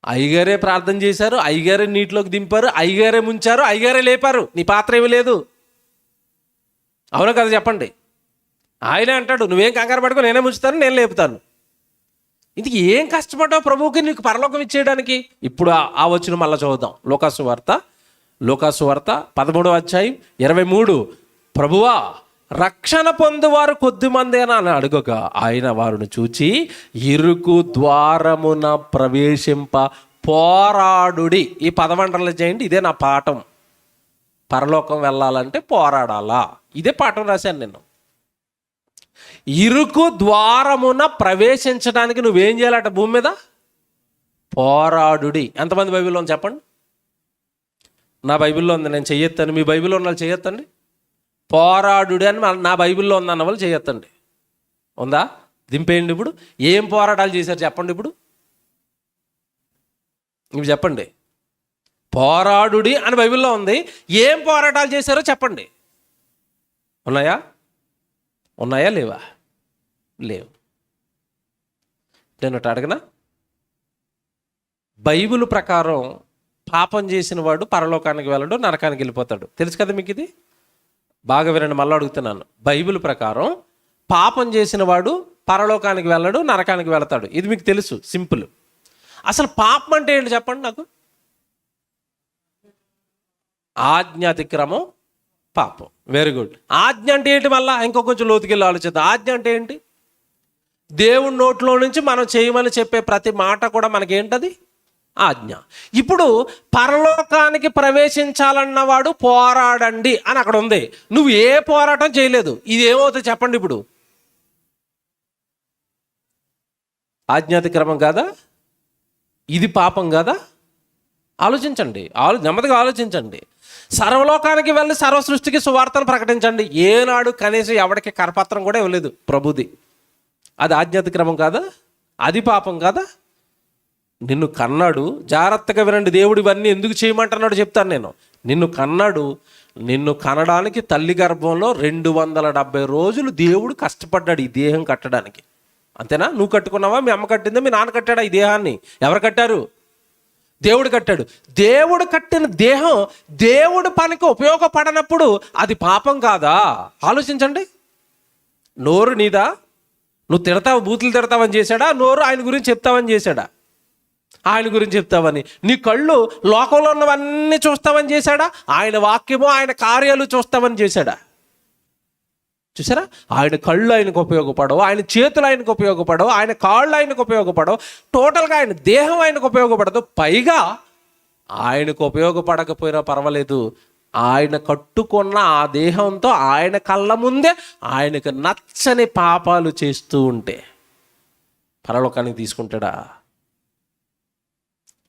అయ్యగారే ప్రార్థన చేశారు, అయ్యగారే నీటిలోకి దింపారు, అయ్యగారే ముంచారు, అయ్యగారే లేపారు. నీ పాత్ర ఏమీ లేదు. అవునా కదా చెప్పండి? ఆయనే అంటాడు, నువ్వేం కంగారు పడుకో, నేనే ముంచుతాను, నేను లేపుతాను. ఇది ఏం కష్టపడ్డావు ప్రభువుకి నీకు పరలోకం ఇచ్చేయడానికి? ఇప్పుడు ఆ వచ్చిన మళ్ళీ చదువుదాం. లోకాసు వార్త 13వ అధ్యాయం 23. ప్రభువా, రక్షణ పొందువారు కొద్దిమందేనా అని అడుగగా ఆయన వారిని చూచి ఇరుకు ద్వారమున ప్రవేశింప పోరాడుడి. ఈ పదమండలం చేయండి. ఇదే నా పాఠం. పరలోకం వెళ్ళాలంటే పోరాడాలా? ఇదే పాఠం రాశాను నేను. ఇరుకు ద్వారమున ప్రవేశించడానికి నువ్వేం చేయాలట? భూమి మీద పోరాడుడి. ఎంతమంది బైబిల్లో ఉంది చెప్పండి? నా బైబిల్లో ఉంది, నేను చెయ్యొత్తాను. మీ బైబిల్లో ఉన్న వాళ్ళు చెయ్యొత్తండి. పోరాడుడి అని నా బైబిల్లో ఉందన్న వాళ్ళు చేయొద్దండి. ఉందా? దింపేయండి. ఇప్పుడు ఏం పోరాటాలు చేశారు చెప్పండి? ఇప్పుడు చెప్పండి. పోరాడుడి అని బైబిల్లో ఉంది, ఏం పోరాటాలు చేశారో చెప్పండి. ఉన్నాయా లేవా? లేవు. నేను అడగనా? బైబిల్ ప్రకారం పాపం చేసిన వాడు పరలోకానికి వెళ్ళడు, నరకానికి వెళ్ళిపోతాడు. తెలుసు కదా మీకు ఇది? బాగా వినండి, మళ్ళీ అడుగుతున్నాను. బైబిల్ ప్రకారం పాపం చేసిన వాడు పరలోకానికి వెళ్ళడు, నరకానికి వెళతాడు. ఇది మీకు తెలుసు, సింపుల్. అసలు పాపం అంటే ఏంటి చెప్పండి నాకు? ఆజ్ఞాతిక్రమం పాపం. Very good. ఆజ్ఞ అంటే ఏంటి? మళ్ళీ ఇంకో కొంచెం లోతుకెళ్ళి ఆలోచిద్దాం. ఆజ్ఞ అంటే ఏంటి? దేవుడి నోట్లో నుంచి మనం చేయమని చెప్పే ప్రతి మాట కూడా మనకేంటది? ఆజ్ఞ. ఇప్పుడు పరలోకానికి ప్రవేశించాలన్నవాడు పోరాడండి అని అక్కడ ఉంది. నువ్వు ఏ పోరాటం చేయలేదు. ఇది ఏమవుతుంది చెప్పండి? ఇప్పుడు ఆజ్ఞాతిక్రమం కాదా? ఇది పాపం కాదా? ఆలోచించండి, నెమ్మదిగా ఆలోచించండి. సర్వలోకానికి వెళ్ళి సర్వ సృష్టికి సువార్తను ప్రకటించండి. ఏనాడు కనీసం ఎవరికి కరపత్రం కూడా ఇవ్వలేదు ప్రభుది. అది ఆజ్ఞాతిక్రమం కాదా? అది పాపం కాదా? నిన్ను కన్నాడు. జాగ్రత్తగా వినండి, దేవుడు ఇవన్నీ ఎందుకు చేయమంటున్నాడు చెప్తాను నేను. నిన్ను కనడానికి తల్లి గర్భంలో 270 రోజులు దేవుడు కష్టపడ్డాడు ఈ దేహం కట్టడానికి. అంతేనా? నువ్వు కట్టుకున్నావా? మీ అమ్మ కట్టిందా? మీ నాన్న కట్టాడా ఈ దేహాన్ని? ఎవరు కట్టారు? దేవుడు కట్టాడు. దేవుడు కట్టిన దేహం దేవుడు పనికి ఉపయోగపడనప్పుడు అది పాపం కాదా? ఆలోచించండి. నోరు నీదా? నువ్వు తిడతావు, బూతులు తిడతావని చేశాడా? నోరు ఆయన గురించి చెప్తావని చేశాడా? ఆయన గురించి చెప్తావని. నీ కళ్ళు లోకంలో ఉన్నవన్నీ చూస్తావని చేశాడా? ఆయన వాక్యము ఆయన కార్యాలు చూస్తావని చేశాడా? చూసారా? ఆయన కళ్ళు ఆయనకు ఉపయోగపడవు, ఆయన చేతులు ఆయనకు ఉపయోగపడవు, ఆయన కాళ్ళు ఆయనకు ఉపయోగపడవు, టోటల్గా ఆయన దేహం ఆయనకు ఉపయోగపడదు. పైగా ఆయనకు ఉపయోగపడకపోయినా పర్వాలేదు, ఆయన కట్టుకున్న ఆ దేహంతో ఆయన కళ్ళ ముందే ఆయనకు నచ్చని పాపాలు చేస్తూ ఉంటే పరలోకానికి తీసుకుంటాడా?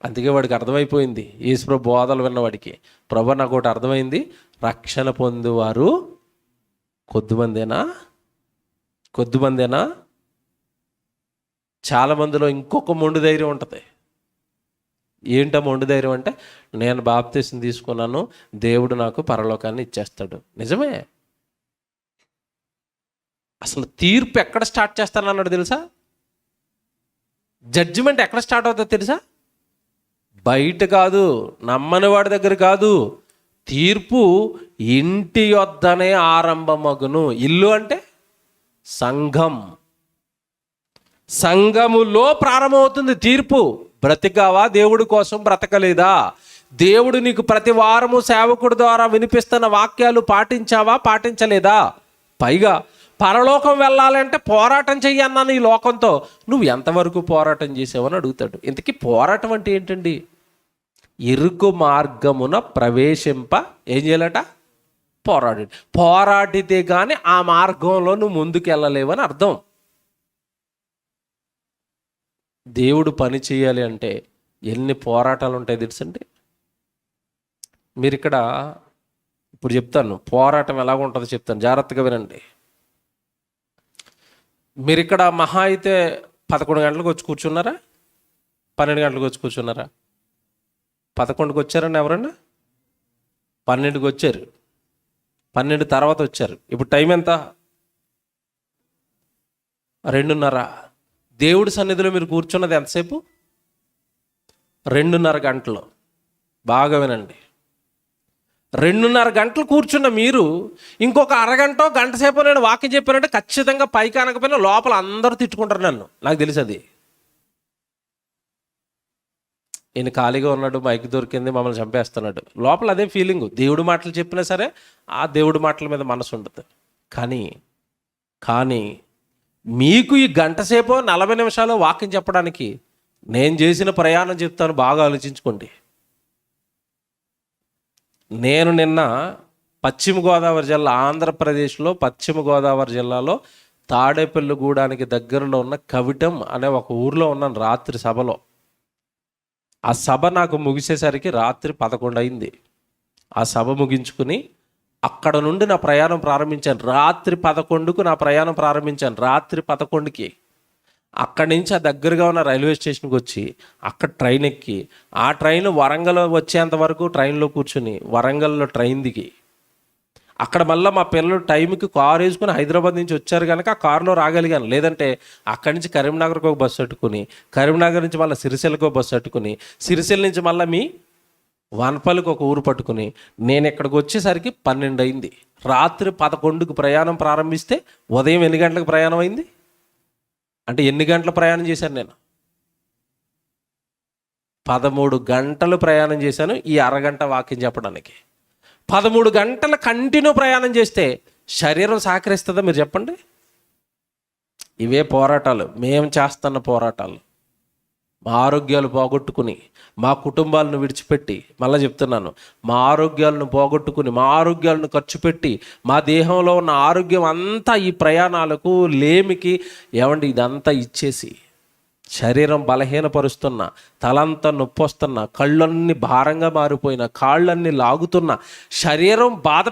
అందుకే వాడికి అర్థమైపోయింది, యేసుప్రభు బోధలు విన్నవాడికి, ప్రభు నాకు ఒకటి అర్థమైంది, రక్షణ పొందువారు కొద్దిమందేనా? చాలా మందిలో ఇంకొక మొండు ధైర్యం ఉంటుంది. ఏంటో మొండు ధైర్యం అంటే, నేను బాప్తీసం తీసుకున్నాను, దేవుడు నాకు పరలోకాన్ని ఇచ్చేస్తాడు. నిజమే. అసలు తీర్పు ఎక్కడ స్టార్ట్ చేస్తానన్నాడు తెలుసా? జడ్జిమెంట్ ఎక్కడ స్టార్ట్ అవుతుందో తెలుసా? బయట కాదు, నమ్మని వాడి దగ్గర కాదు. తీర్పు ఇంటి యొద్దనే ఆరంభమగును. ఇల్లు అంటే సంఘం, సంఘములో ప్రారంభమవుతుంది తీర్పు. బ్రతికావా? దేవుడి కోసం బ్రతకలేదా? దేవుడు నీకు ప్రతి వారము సేవకుడి ద్వారా వినిపిస్తున్న వాక్యాలు పాటించావా? పాటించలేదా? పైగా పరలోకం వెళ్ళాలంటే పోరాటం చెయ్యన్నాను ఈ లోకంతో, నువ్వు ఎంతవరకు పోరాటం చేసావని అడుగుతాడు. ఇంతకీ పోరాటం అంటే ఏంటండి? ఇరుకు మార్గమున ప్రవేశింప ఏం చేయాలట? పోరాడితే కానీ ఆ మార్గంలో నువ్వు ముందుకు వెళ్ళలేవని అర్థం. దేవుడు పని చేయాలి అంటే ఎన్ని పోరాటాలు ఉంటాయి తెలుసండి. మీరు ఇక్కడ ఇప్పుడు చెప్తాను, పోరాటం ఎలాగ ఉంటుందో చెప్తాను, జాగ్రత్తగా వినండి. మీరు ఇక్కడ మహా అయితే 11 గంటలకు వచ్చి కూర్చున్నారా? 12 గంటలకు వచ్చి కూర్చున్నారా? 11కి వచ్చారండి ఎవరన్నా? 12కి వచ్చారు, 12 తర్వాత వచ్చారు. ఇప్పుడు టైం ఎంత? 2:30. దేవుడి సన్నిధిలో మీరు కూర్చున్నది ఎంతసేపు? 2:30 గంటలు. బాగా వినండి. 2:30 గంటలు కూర్చున్న మీరు ఇంకొక అరగంట గంట సేపు నేను వాక్యం చెప్పానంటే ఖచ్చితంగా పైకి అనకపోయినా లోపల అందరూ తిట్టుకుంటారు నన్ను. నాకు తెలుసు అది. ఈయన ఖాళీగా ఉన్నాడు, మైక్ దొరికింది, మమ్మల్ని చంపేస్తున్నాడు. లోపల అదే ఫీలింగు. దేవుడి మాటలు చెప్పినా సరే ఆ దేవుడి మాటల మీద మనసు ఉండదు. కానీ మీకు ఈ గంట సేపు 40 నిమిషాలు వాక్యం చెప్పడానికి నేను చేసిన ప్రయాణం చెప్తాను, బాగా ఆలోచించుకోండి. నేను నిన్న పశ్చిమ గోదావరి జిల్లా, ఆంధ్రప్రదేశ్లో పశ్చిమ గోదావరి జిల్లాలో తాడేపల్లిగూడానికి దగ్గరలో ఉన్న కవిటం అనే ఒక ఊర్లో ఉన్నాను రాత్రి సభలో. ఆ సభ నాకు ముగిసేసరికి రాత్రి 11 అయింది. ఆ సభ ముగించుకుని అక్కడ నుండి నా ప్రయాణం ప్రారంభించాను. రాత్రి 11కు నా ప్రయాణం ప్రారంభించాను. రాత్రి 11కి అక్కడి నుంచి ఆ దగ్గరగా ఉన్న రైల్వే స్టేషన్కి వచ్చి అక్కడ ట్రైన్ ఎక్కి, ఆ ట్రైన్ వరంగల్ వచ్చేంత వరకు ట్రైన్లో కూర్చుని వరంగల్లో ట్రైన్ దిగి, అక్కడ మళ్ళీ మా పిల్లలు టైంకి కారు వేసుకుని హైదరాబాద్ నుంచి వచ్చారు కనుక ఆ కారులో రాగలిగాను. లేదంటే అక్కడి నుంచి కరీంనగర్కి ఒక బస్సు పెట్టుకుని, కరీంనగర్ నుంచి మళ్ళీ సిరిసిల్లకు ఒక బస్సు పెట్టుకుని, సిరిసిల్ల నుంచి మళ్ళీ మీ వనపల్లికి ఒక ఊరు పట్టుకుని నేను ఇక్కడికి వచ్చేసరికి 12 అయింది. రాత్రి 11కు ప్రయాణం ప్రారంభిస్తే ఉదయం ఎన్ని గంటలకు ప్రయాణం అయింది? అంటే ఎన్ని గంటల ప్రయాణం చేశాను నేను? 13 గంటలు ప్రయాణం చేశాను ఈ అరగంట వాక్యం చెప్పడానికి. 13 గంటల కంటిన్యూ ప్రయాణం చేస్తే శరీరం సహకరిస్తుందా? మీరు చెప్పండి. ఇవే పోరాటాలు, మేము చేస్తున్న పోరాటాలు. మా ఆరోగ్యాలు పోగొట్టుకుని, మా కుటుంబాలను విడిచిపెట్టి, మళ్ళీ చెప్తున్నాను, మా ఆరోగ్యాలను పోగొట్టుకుని, మా ఆరోగ్యాలను ఖర్చు పెట్టి, మా దేహంలో ఉన్న ఆరోగ్యం అంతా ఈ ప్రయాణాలకు, లేమికి ఏమండి ఇదంతా ఇచ్చేసి, శరీరం బలహీనపరుస్తున్న, తలంతా నొప్పొస్తున్న, కళ్ళన్నీ భారంగా మారిపోయిన, కాళ్ళన్నీ లాగుతున్న, శరీరం బాధ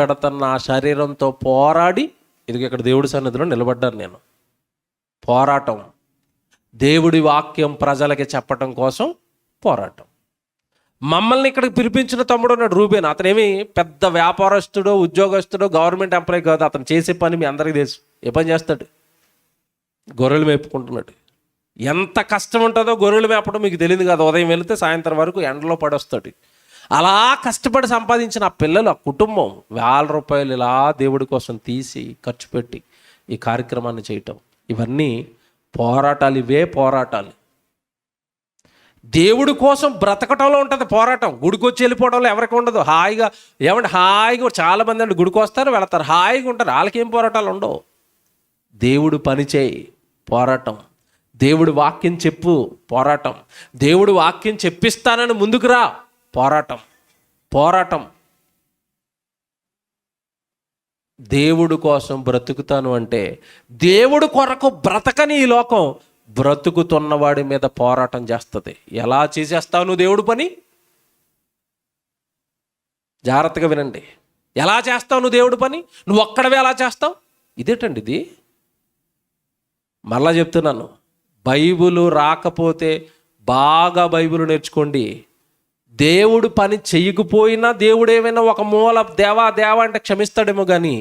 పెడుతున్న ఆ శరీరంతో పోరాడి ఇది ఇక్కడ దేవుడి సన్నిధిలో నిలబడ్డాను నేను. పోరాటం, దేవుడి వాక్యం ప్రజలకి చెప్పటం కోసం పోరాటం. మమ్మల్ని ఇక్కడికి పిలిపించిన తమ్ముడు ఉన్నాడు రూబేన్. అతనేమి పెద్ద వ్యాపారస్తుడో ఉద్యోగస్తుడో గవర్నమెంట్ ఎంప్లాయీ కాదు. అతను చేసే పని మీ అందరికీ తెలుసు. ఏ పని చేస్తాడు? గొర్రెలు మేపుకుంటున్నాడు. ఎంత కష్టం ఉంటుందో గొర్రెలు మేపడం మీకు తెలియదు కదా. ఉదయం వెళితే సాయంత్రం వరకు ఎండలో పడొస్తాడు. అలా కష్టపడి సంపాదించిన ఆ పిల్లలు, ఆ కుటుంబం ₹1,000 ఇలా దేవుడి కోసం తీసి ఖర్చు పెట్టి ఈ కార్యక్రమాన్ని చేయటం, ఇవన్నీ పోరాటాలు. ఇవే పోరాటాలు. దేవుడి కోసం బ్రతకటంలో ఉంటుంది పోరాటం. గుడికి వచ్చి వెళ్ళిపోవడంలో ఎవరికి ఉండదు. హాయిగా హాయిగా చాలామంది అంటే గుడికి వస్తారు, వెళతారు, హాయిగా ఉంటారు. వాళ్ళకేం పోరాటాలు ఉండవు. దేవుడు పని చేయి, పోరాటం. దేవుడి వాక్యం చెప్పు, పోరాటం. దేవుడి వాక్యం చెప్పిస్తానని ముందుకు రా, పోరాటం. దేవుడు కోసం బ్రతుకుతాను అంటే దేవుడు కొరకు బ్రతకని ఈ లోకం బ్రతుకుతున్నవాడి మీద పోరాటం చేస్తుంది. ఎలా చేసేస్తావు నువ్వు దేవుడు పని? జాగ్రత్తగా వినండి. ఎలా చేస్తావు నువ్వు దేవుడు పని? నువ్వు ఒక్కడవే ఎలా చేస్తావు? ఇదేంటండి ఇది? మళ్ళా చెప్తున్నాను, బైబిలు రాకపోతే బాగా బైబిల్ నేర్చుకోండి. దేవుడు పని చెయ్యకపోయినా దేవుడు ఏమైనా ఒక మూల దేవా అంటే క్షమిస్తాడేమో, కానీ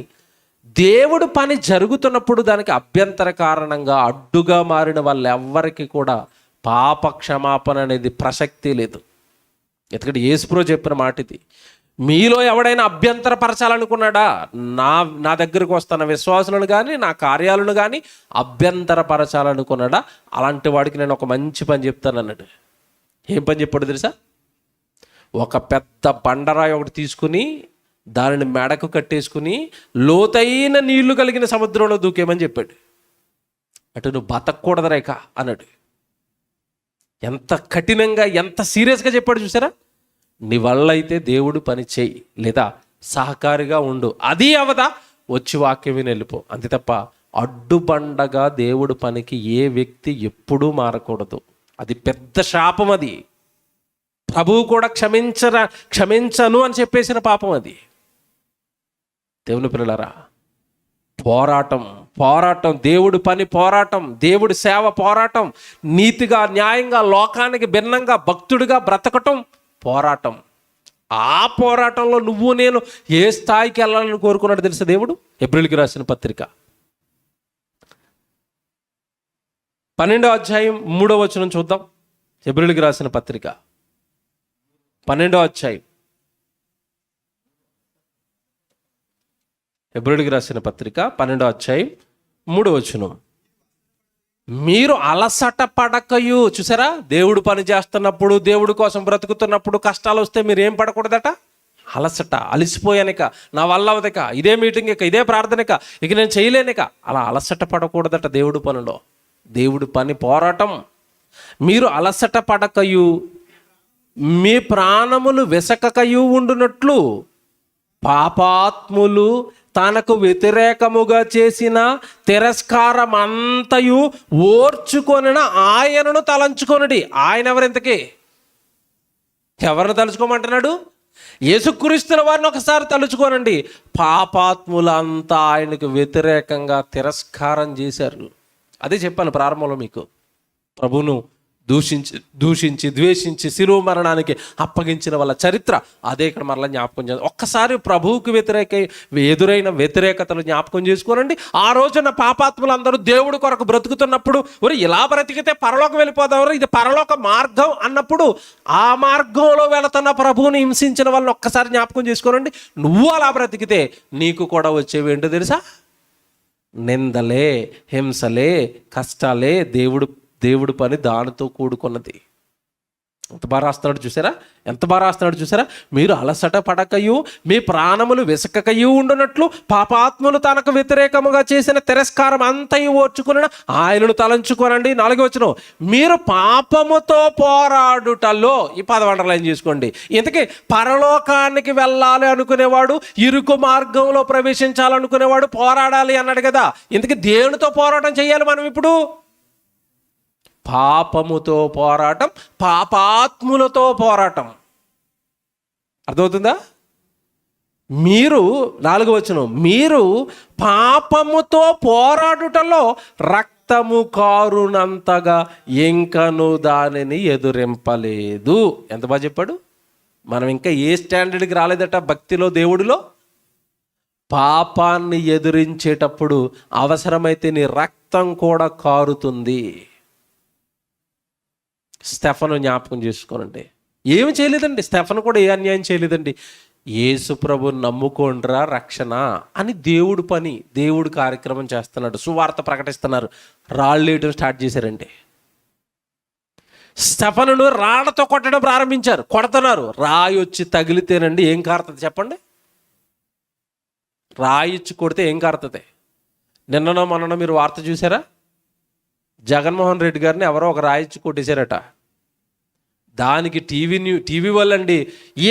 దేవుడు పని జరుగుతున్నప్పుడు దానికి అభ్యంతర కారణంగా అడ్డుగా మారిన వాళ్ళెవ్వరికి కూడా పాప క్షమాపణ అనేది ప్రసక్తి లేదు. ఎందుకంటే యేసుప్రభు చెప్పిన మాట ఇది. మీలో ఎవడైనా అభ్యంతరపరచాలనుకున్నాడా, నా దగ్గరకు వస్తున్న విశ్వాసులను కానీ నా కార్యాలను కానీ అభ్యంతరపరచాలనుకున్నాడా, అలాంటి వాడికి నేను ఒక మంచి పని చెప్తాను అన్నాడు. ఏం పని చెప్పాడు తెలుసా? ఒక పెద్ద బండరాయి ఒకటి తీసుకుని దానిని మెడకు కట్టేసుకుని లోతైన నీళ్లు కలిగిన సముద్రంలో దూకేమని చెప్పాడు. అటు నువ్వు బతకూడదు రేఖ అన్నాడు. ఎంత కఠినంగా, ఎంత సీరియస్గా చెప్పాడు చూసారా? నీ వల్ల అయితే దేవుడు పని చేయి, లేదా సహకారిగా ఉండు. అది అవదా వచ్చి వాక్యం విని వెళ్ళిపో, అంతే తప్ప అడ్డుబండగా దేవుడు పనికి ఏ వ్యక్తి ఎప్పుడూ మారకూడదు. అది పెద్ద శాపం. అది ప్రభువు కూడా క్షమించను అని చెప్పేసిన పాపం అది. దేవుని పిల్లలారా, పోరాటం, దేవుడి పని పోరాటం, దేవుడి సేవ పోరాటం, నీతిగా న్యాయంగా లోకానికి భిన్నంగా భక్తుడిగా బ్రతకటం పోరాటం. ఆ పోరాటంలో నువ్వు నేను ఏ స్థాయికి వెళ్ళాలని కోరుకున్నాడు తెలుసా దేవుడు? హెబ్రీయులకు రాసిన పత్రిక 12వ అధ్యాయం 3వ వచనం చూద్దాం. హెబ్రీయులకు రాసిన పత్రిక 12వ అధ్యాయం, హెబ్రీయులకు రాసిన పత్రిక 12వ అధ్యాయం 3వ వచనం. మీరు అలసట పడకయు. చూసారా, దేవుడు పని చేస్తున్నప్పుడు, దేవుడి కోసం బ్రతుకుతున్నప్పుడు కష్టాలు వస్తే మీరు ఏం పడకూడదట? అలసట. అలసిపోయానిక, నా వల్ల అవదక, ఇదే మీటింగ్ ఇక, ఇదే ప్రార్థనక, ఇక నేను చేయలేనిక, అలా అలసట పడకూడదట దేవుడి పనిలో. దేవుడి పని పోరాటం. మీరు అలసట పడకయు మీ ప్రాణములు వెసకకయు ఉండునట్లు పాపాత్ములు తనకు వ్యతిరేకముగా చేసిన తిరస్కారం అంతయు ఓర్చుకొనిన ఆయనను తలంచుకొనుడి. ఆయన ఎవరింతకీ? ఎవరిని తలుచుకోమంటున్నాడు? యేసుక్రీస్తుల వారిని ఒకసారి తలుచుకోనండి. పాపాత్ములంతా ఆయనకు వ్యతిరేకంగా తిరస్కారం చేశారు. అదే చెప్పాను ప్రారంభంలో మీకు. ప్రభువును దూషించి ద్వేషించి శిలువ మరణానికి అప్పగించిన వాళ్ళ చరిత్ర అదే ఇక్కడ మరలా జ్ఞాపకం చేయాలి. ఒక్కసారి ప్రభువుకి ఎదురైన వ్యతిరేకతలు జ్ఞాపకం చేసుకోనండి. ఆ రోజున పాపాత్ములందరూ దేవుడి కొరకు బ్రతుకుతున్నప్పుడు, ఇలా బ్రతికితే పరలోకం వెళ్ళిపోదాం, ఇది పరలోక మార్గం అన్నప్పుడు ఆ మార్గంలో వెళుతున్న ప్రభువుని హింసించిన వాళ్ళని ఒక్కసారి జ్ఞాపకం చేసుకోనండి. నువ్వు అలా బ్రతికితే నీకు కూడా వచ్చేవి ఏంటో తెలుసా? నిందలే, హింసలే, కష్టాలే. దేవుడు పని దానితో కూడుకున్నది. ఎంత బాగా రాస్తున్నాడు చూసారా? మీరు అలసట పడకయు మీ ప్రాణములు వెసకకయు ఉండునట్లు పాపాత్ములు తనకు వ్యతిరేకముగా చేసిన తిరస్కారం అంతయు ఓర్చుకుని ఆయనను తలంచుకోనండి. 4వ వచనం, మీరు పాపముతో పోరాడుటలో, ఈ పదవండర్లైన్ చేసుకోండి. ఇంతకీ పరలోకానికి వెళ్ళాలి అనుకునేవాడు, ఇరుకు మార్గంలో ప్రవేశించాలనుకునేవాడు పోరాడాలి అన్నాడు కదా. ఇంతకీ దేవునితో పోరాటం చేయాలి మనం ఇప్పుడు. పాపముతో పోరాటం, పాపాత్ములతో పోరాటం. అర్థమవుతుందా? మీరు 4వ వచనం, మీరు పాపముతో పోరాడుటలో రక్తము కారునంతగా ఇంకను దానిని ఎదురింపలేదు. ఎంత బాగా చెప్పాడు. మనం ఇంకా ఏ స్టాండర్డ్కి రాలేదట భక్తిలో, దేవుడిలో. పాపాన్ని ఎదిరించేటప్పుడు అవసరమైతే నీ రక్తం కూడా కారుతుంది. స్టెఫను జ్ఞాపకం చేసుకోనండి. ఏమి చేయలేదండి, స్టెఫను కూడా ఏ అన్యాయం చేయలేదండి. యేసు ప్రభు నమ్ముకోండ్రా రక్షణ అని దేవుడు పని, దేవుడు కార్యక్రమం చేస్తున్నాడు, సువార్త ప్రకటిస్తున్నారు. రాళ్ళు వేయడం స్టార్ట్ చేశారండి. స్టెఫనును రాళ్లతో కొట్టడం ప్రారంభించారు, కొడుతున్నారు. రాయి వచ్చి తగిలితేనండి ఏం కారుతుంది చెప్పండి? రాయి ఇచ్చి కొడితే ఏం కారుతుంది? నిన్ననో మొన్ననో మీరు వార్త చూసారా? జగన్మోహన్ రెడ్డి గారిని ఎవరో ఒక రాయి ఇచ్చి కొట్టేశారట. దానికి టీవీ వాళ్ళండి,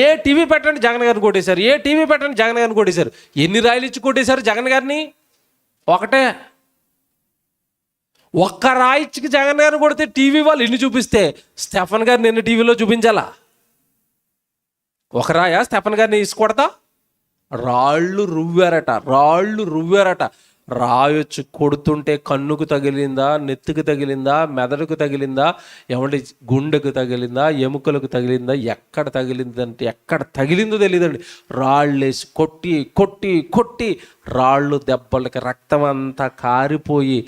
ఏ టీవీ పెట్టండి జగన్ గారిని కొట్టేశారు, ఏ టీవీ పెట్టండి జగన్ గారిని కొట్టేశారు. ఎన్ని రాయిలు ఇచ్చి కొట్టేశారు జగన్ గారిని? ఒకటే. ఒక్క రాయిచ్చికి జగన్ గారిని కొడితే టీవీ వాళ్ళు ఎన్ని చూపిస్తే స్టెఫన్ గారిని ఎన్ని టీవీలో చూపించాలా? ఒక రాయా స్టెఫన్ గారిని ఇసి కొడతా? రాళ్ళు రువ్వారట. రాయొచ్చు కొడుతుంటే కన్నుకు తగిలిందా, నెత్తుకు తగిలిందా, మెదడుకు తగిలిందా, ఏమంటే గుండెకు తగిలిందా, ఎముకలకు తగిలిందా, ఎక్కడ తగిలిందంటే ఎక్కడ తగిలిందో తెలియదండి. రాళ్ళేసి కొట్టి రాళ్ళు దెబ్బలకి రక్తం అంతా కారిపోయి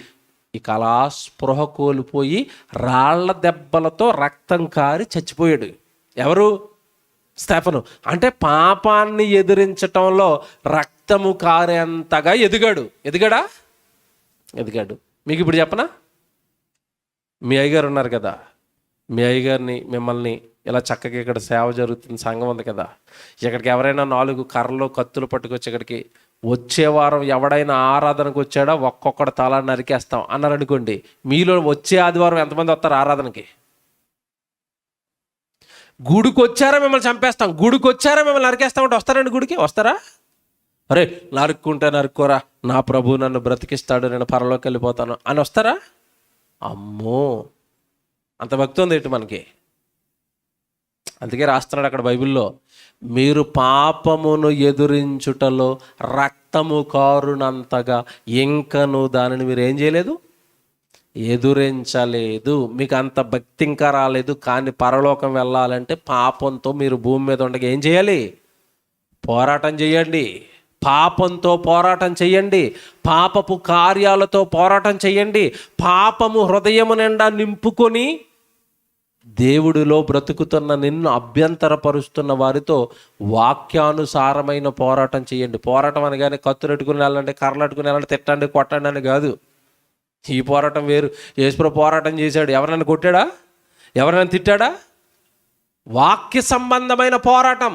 ఇక అలా స్పృహ కోల్పోయి రాళ్ల దెబ్బలతో రక్తం కారి చచ్చిపోయాడు. ఎవరు? స్టెఫను. అంటే పాపాన్ని ఎదిరించటంలో రక్తము కారేంతగా ఎదిగాడా? మీకు ఇప్పుడు చెప్పనా? మీ అయ్యగారు ఉన్నారు కదా, మీ అయ్యగారిని మిమ్మల్ని ఇలా చక్కగా ఇక్కడ సేవ జరుగుతుంది, సంఘం ఉంది కదా, ఇక్కడికి ఎవరైనా 4 కర్రలు కత్తులు పట్టుకొచ్చి ఇక్కడికి వచ్చే వారం ఎవడైనా ఆరాధనకు వచ్చాడా ఒక్కొక్కడు తల నరికేస్తాం అన్నారు అనుకోండి, మీలో వచ్చే ఆదివారం ఎంతమంది వస్తారు ఆరాధనకి? గుడికి వచ్చారా మిమ్మల్ని చంపేస్తాం, గుడికి వచ్చారా మిమ్మల్ని నరికేస్తామంటే వస్తారండి? గుడికి వస్తారా? అరే నరుక్కుంటే నరుక్కోరా, నా ప్రభు నన్ను బ్రతికిస్తాడు, నేను పరలోకి వెళ్ళిపోతాను అని వస్తారా? అమ్మో, అంత భక్తి ఉంది ఏంటి మనకి? అందుకే రాస్తున్నాడు అక్కడ బైబిల్లో, మీరు పాపమును ఎదురించుటలో రక్తము కారునంతగా ఇంకను దానిని మీరు ఏం చేయలేదు, ఎదురించలేదు. మీకు అంత భక్తి ఇంకా రాలేదు. కానీ పరలోకం వెళ్ళాలంటే పాపంతో మీరు భూమి మీద ఉండగా ఏం చేయాలి? పోరాటం చేయండి. పాపంతో పోరాటం చేయండి, పాపపు కార్యాలతో పోరాటం చేయండి. పాపము హృదయము నిండా నింపుకొని దేవుడిలో బ్రతుకుతున్న నిన్ను అభ్యంతరపరుస్తున్న వారితో వాక్యానుసారమైన పోరాటం చేయండి. పోరాటం అనగానే కత్తులెట్టుకుని వెళ్ళండి, కర్రలెట్టుకుని వెళ్ళండి, తిట్టండి కొట్టండి అని కాదు. ఈ పోరాటం వేరు. యేసుప్రభు పోరాటం చేశాడు. ఎవరైనా కొట్టాడా? ఎవరైనా తిట్టాడా? వాక్య సంబంధమైన పోరాటం,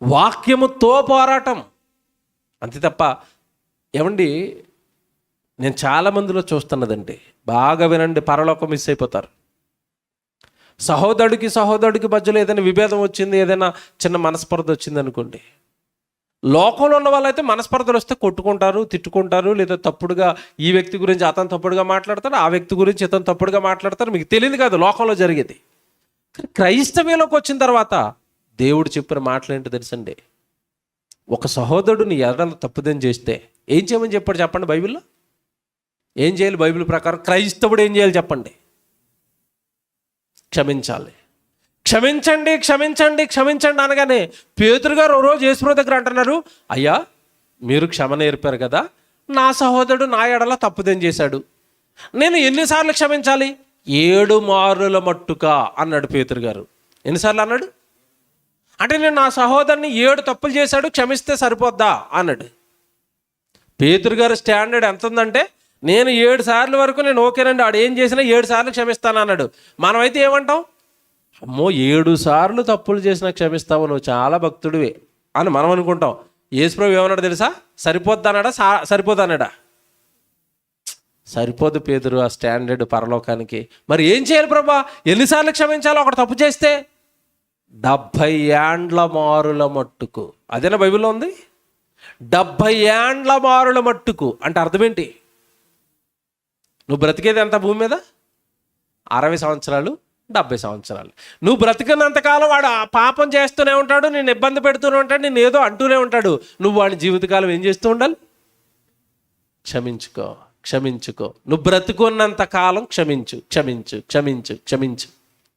వాక్యముతో పోరాటం, అంతే తప్ప. ఏమండి, నేను చాలామందిలో చూస్తున్నదండి, బాగా వినండి, పరలోకం మిస్ అయిపోతారు. సహోదరుడికి మధ్యలో ఏదైనా విభేదం వచ్చింది, ఏదైనా చిన్న మనస్పర్ధ వచ్చింది అనుకోండి, లోకంలో ఉన్న వాళ్ళైతే మనస్పర్ధలు వస్తే కొట్టుకుంటారు, తిట్టుకుంటారు, లేదా తప్పుడుగా ఈ వ్యక్తి గురించి అతను తప్పుడుగా మాట్లాడతాడు, ఆ వ్యక్తి గురించి ఇతను తప్పుడుగా మాట్లాడతారు. మీకు తెలియదు కాదు లోకంలో జరిగేది. కానీ క్రైస్తవ్యంలోకి వచ్చిన తర్వాత దేవుడు చెప్పిన మాటలు ఏంటో తెలుసండి. ఒక సహోదరుడు నీ ఎడల తప్పుదేం చేస్తే ఏం చేయమని చెప్పాడు చెప్పండి బైబిల్లో? ఏం చేయాలి బైబిల్ ప్రకారం? క్రైస్తవుడు ఏం చేయాలి చెప్పండి? క్షమించాలి. క్షమించండి అనగానే పేతురు గారు ఓ రోజు యేసుప్రభు దగ్గర అంటున్నారు, అయ్యా మీరు క్షమ నేర్పారు కదా, నా సహోదరుడు నా ఎడల తప్పుదేం చేశాడు, నేను ఎన్నిసార్లు క్షమించాలి? 7 మారుల మట్టుగా అన్నాడు పేతురు గారు. ఎన్నిసార్లు అన్నాడు? అంటే నేను నా సహోదరుని 7 తప్పులు చేశాడు, క్షమిస్తే సరిపోద్దా అన్నాడు. పేతురు గారు స్టాండర్డ్ ఎంత ఉందంటే, నేను 7 సార్లు వరకు నేను ఓకేనండి, ఆడు ఏం చేసినా 7 సార్లు క్షమిస్తాను అన్నాడు. మనమైతే ఏమంటాం? అమ్మో 7 సార్లు తప్పులు చేసినా క్షమిస్తావు, నువ్వు చాలా భక్తుడివే అని మనం అనుకుంటాం. యేసుప్రభు ఏమన్నాడు తెలుసా? సరిపోద్దన్నాడా? సరిపోదన్నాడా? సరిపోదు పేతురు ఆ స్టాండర్డ్ పరలోకానికి. మరి ఏం చేయాలి ప్రభా? ఎన్నిసార్లు క్షమించాలో ఒకటి తప్పు చేస్తే? 70 ఏండ్ల మారుల మట్టుకు. అదేనా బైబిల్లో ఉంది? 70 ఏండ్ల మారుల మట్టుకు అంటే అర్థం ఏంటి? నువ్వు బ్రతికేది ఎంత భూమి మీద? 60 సంవత్సరాలు, 70 సంవత్సరాలు. నువ్వు బ్రతికినంతకాలం వాడు పాపం చేస్తూనే ఉంటాడు, నేను ఇబ్బంది పెడుతూనే ఉంటాడు, నేను ఏదో అంటూనే ఉంటాడు. నువ్వు వాడి జీవితకాలం ఏం చేస్తూ ఉండాలి? క్షమించుకో. నువ్వు బ్రతుకున్నంత కాలం క్షమించు.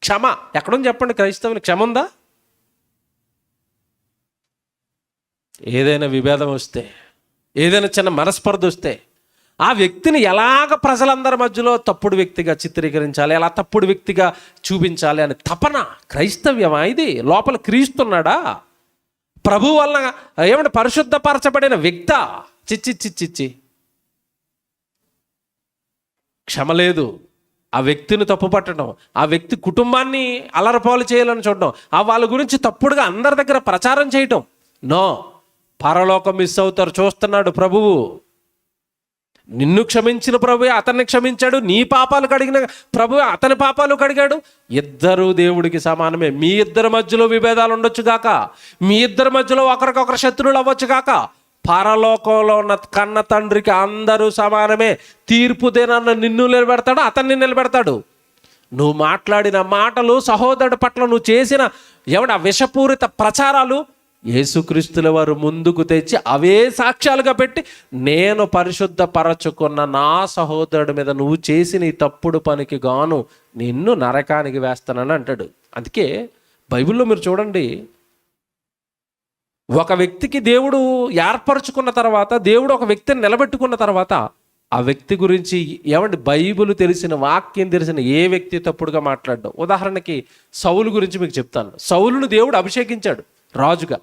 క్షమ ఎక్కడుంది చెప్పండి? క్రైస్తవుని క్షమ ఉందా? ఏదైనా విభేదం వస్తే, ఏదైనా చిన్న మనస్పర్ధ వస్తే, ఆ వ్యక్తిని ఎలాగ ప్రజలందరి మధ్యలో తప్పుడు వ్యక్తిగా చిత్రీకరించాలి, ఎలా తప్పుడు వ్యక్తిగా చూపించాలి అని తపన. క్రైస్తవ్యమా ఇది? లోపల క్రీస్తున్నాడా? ప్రభు వలన ఏమంటే పరిశుద్ధపరచబడిన వ్యక్త? చిచ్చి క్షమ లేదు. ఆ వ్యక్తిని తప్పు పట్టడం, ఆ వ్యక్తి కుటుంబాన్ని అలరపాలు చేయాలని చూడడం, ఆ వాళ్ళ గురించి తప్పుడుగా అందరి దగ్గర ప్రచారం చేయటం. నో, పరలోకం మిస్ అవుతారు. చూస్తున్నాడు ప్రభువు. నిన్ను క్షమించిన ప్రభువే అతన్ని క్షమించాడు, నీ పాపాలు కడిగిన ప్రభువే అతని పాపాలు కడిగాడు. ఇద్దరు దేవుడికి సమానమే. మీ ఇద్దరి మధ్యలో విభేదాలు ఉండొచ్చు గాక, మీ ఇద్దరి మధ్యలో ఒకరికొకరు శత్రువులు అవ్వచ్చు గాక, పరలోకంలో ఉన్న కన్న తండ్రికి అందరూ సమానమే. తీర్పు దినాన నిన్ను నిలబెడతాడు, అతన్ని నిలబెడతాడు. నువ్వు మాట్లాడిన మాటలు, సహోదరుడి పట్ల నువ్వు చేసిన విషపూరిత ప్రచారాలు యేసుక్రీస్తుల వారు ముందుకు తెచ్చి అవే సాక్ష్యాలుగా పెట్టి, నేను పరిశుద్ధపరచుకున్న నా సహోదరుడి మీద నువ్వు చేసిన ఈ తప్పుడు పనికి గాను నిన్ను నరకానికి వేస్తానని అంటాడు. అందుకే బైబిల్లో మీరు చూడండి, ఒక వ్యక్తికి దేవుడు ఏర్పరచుకున్న తర్వాత, దేవుడు ఒక వ్యక్తిని నిలబెట్టుకున్న తర్వాత, ఆ వ్యక్తి గురించి బైబిల్ తెలిసిన, వాక్యం తెలిసిన ఏ వ్యక్తి తప్పుడుగా మాట్లాడడం. ఉదాహరణకి సౌలు గురించి మీకు చెప్తాను. సౌలును దేవుడు అభిషేకించాడు రాజుగా.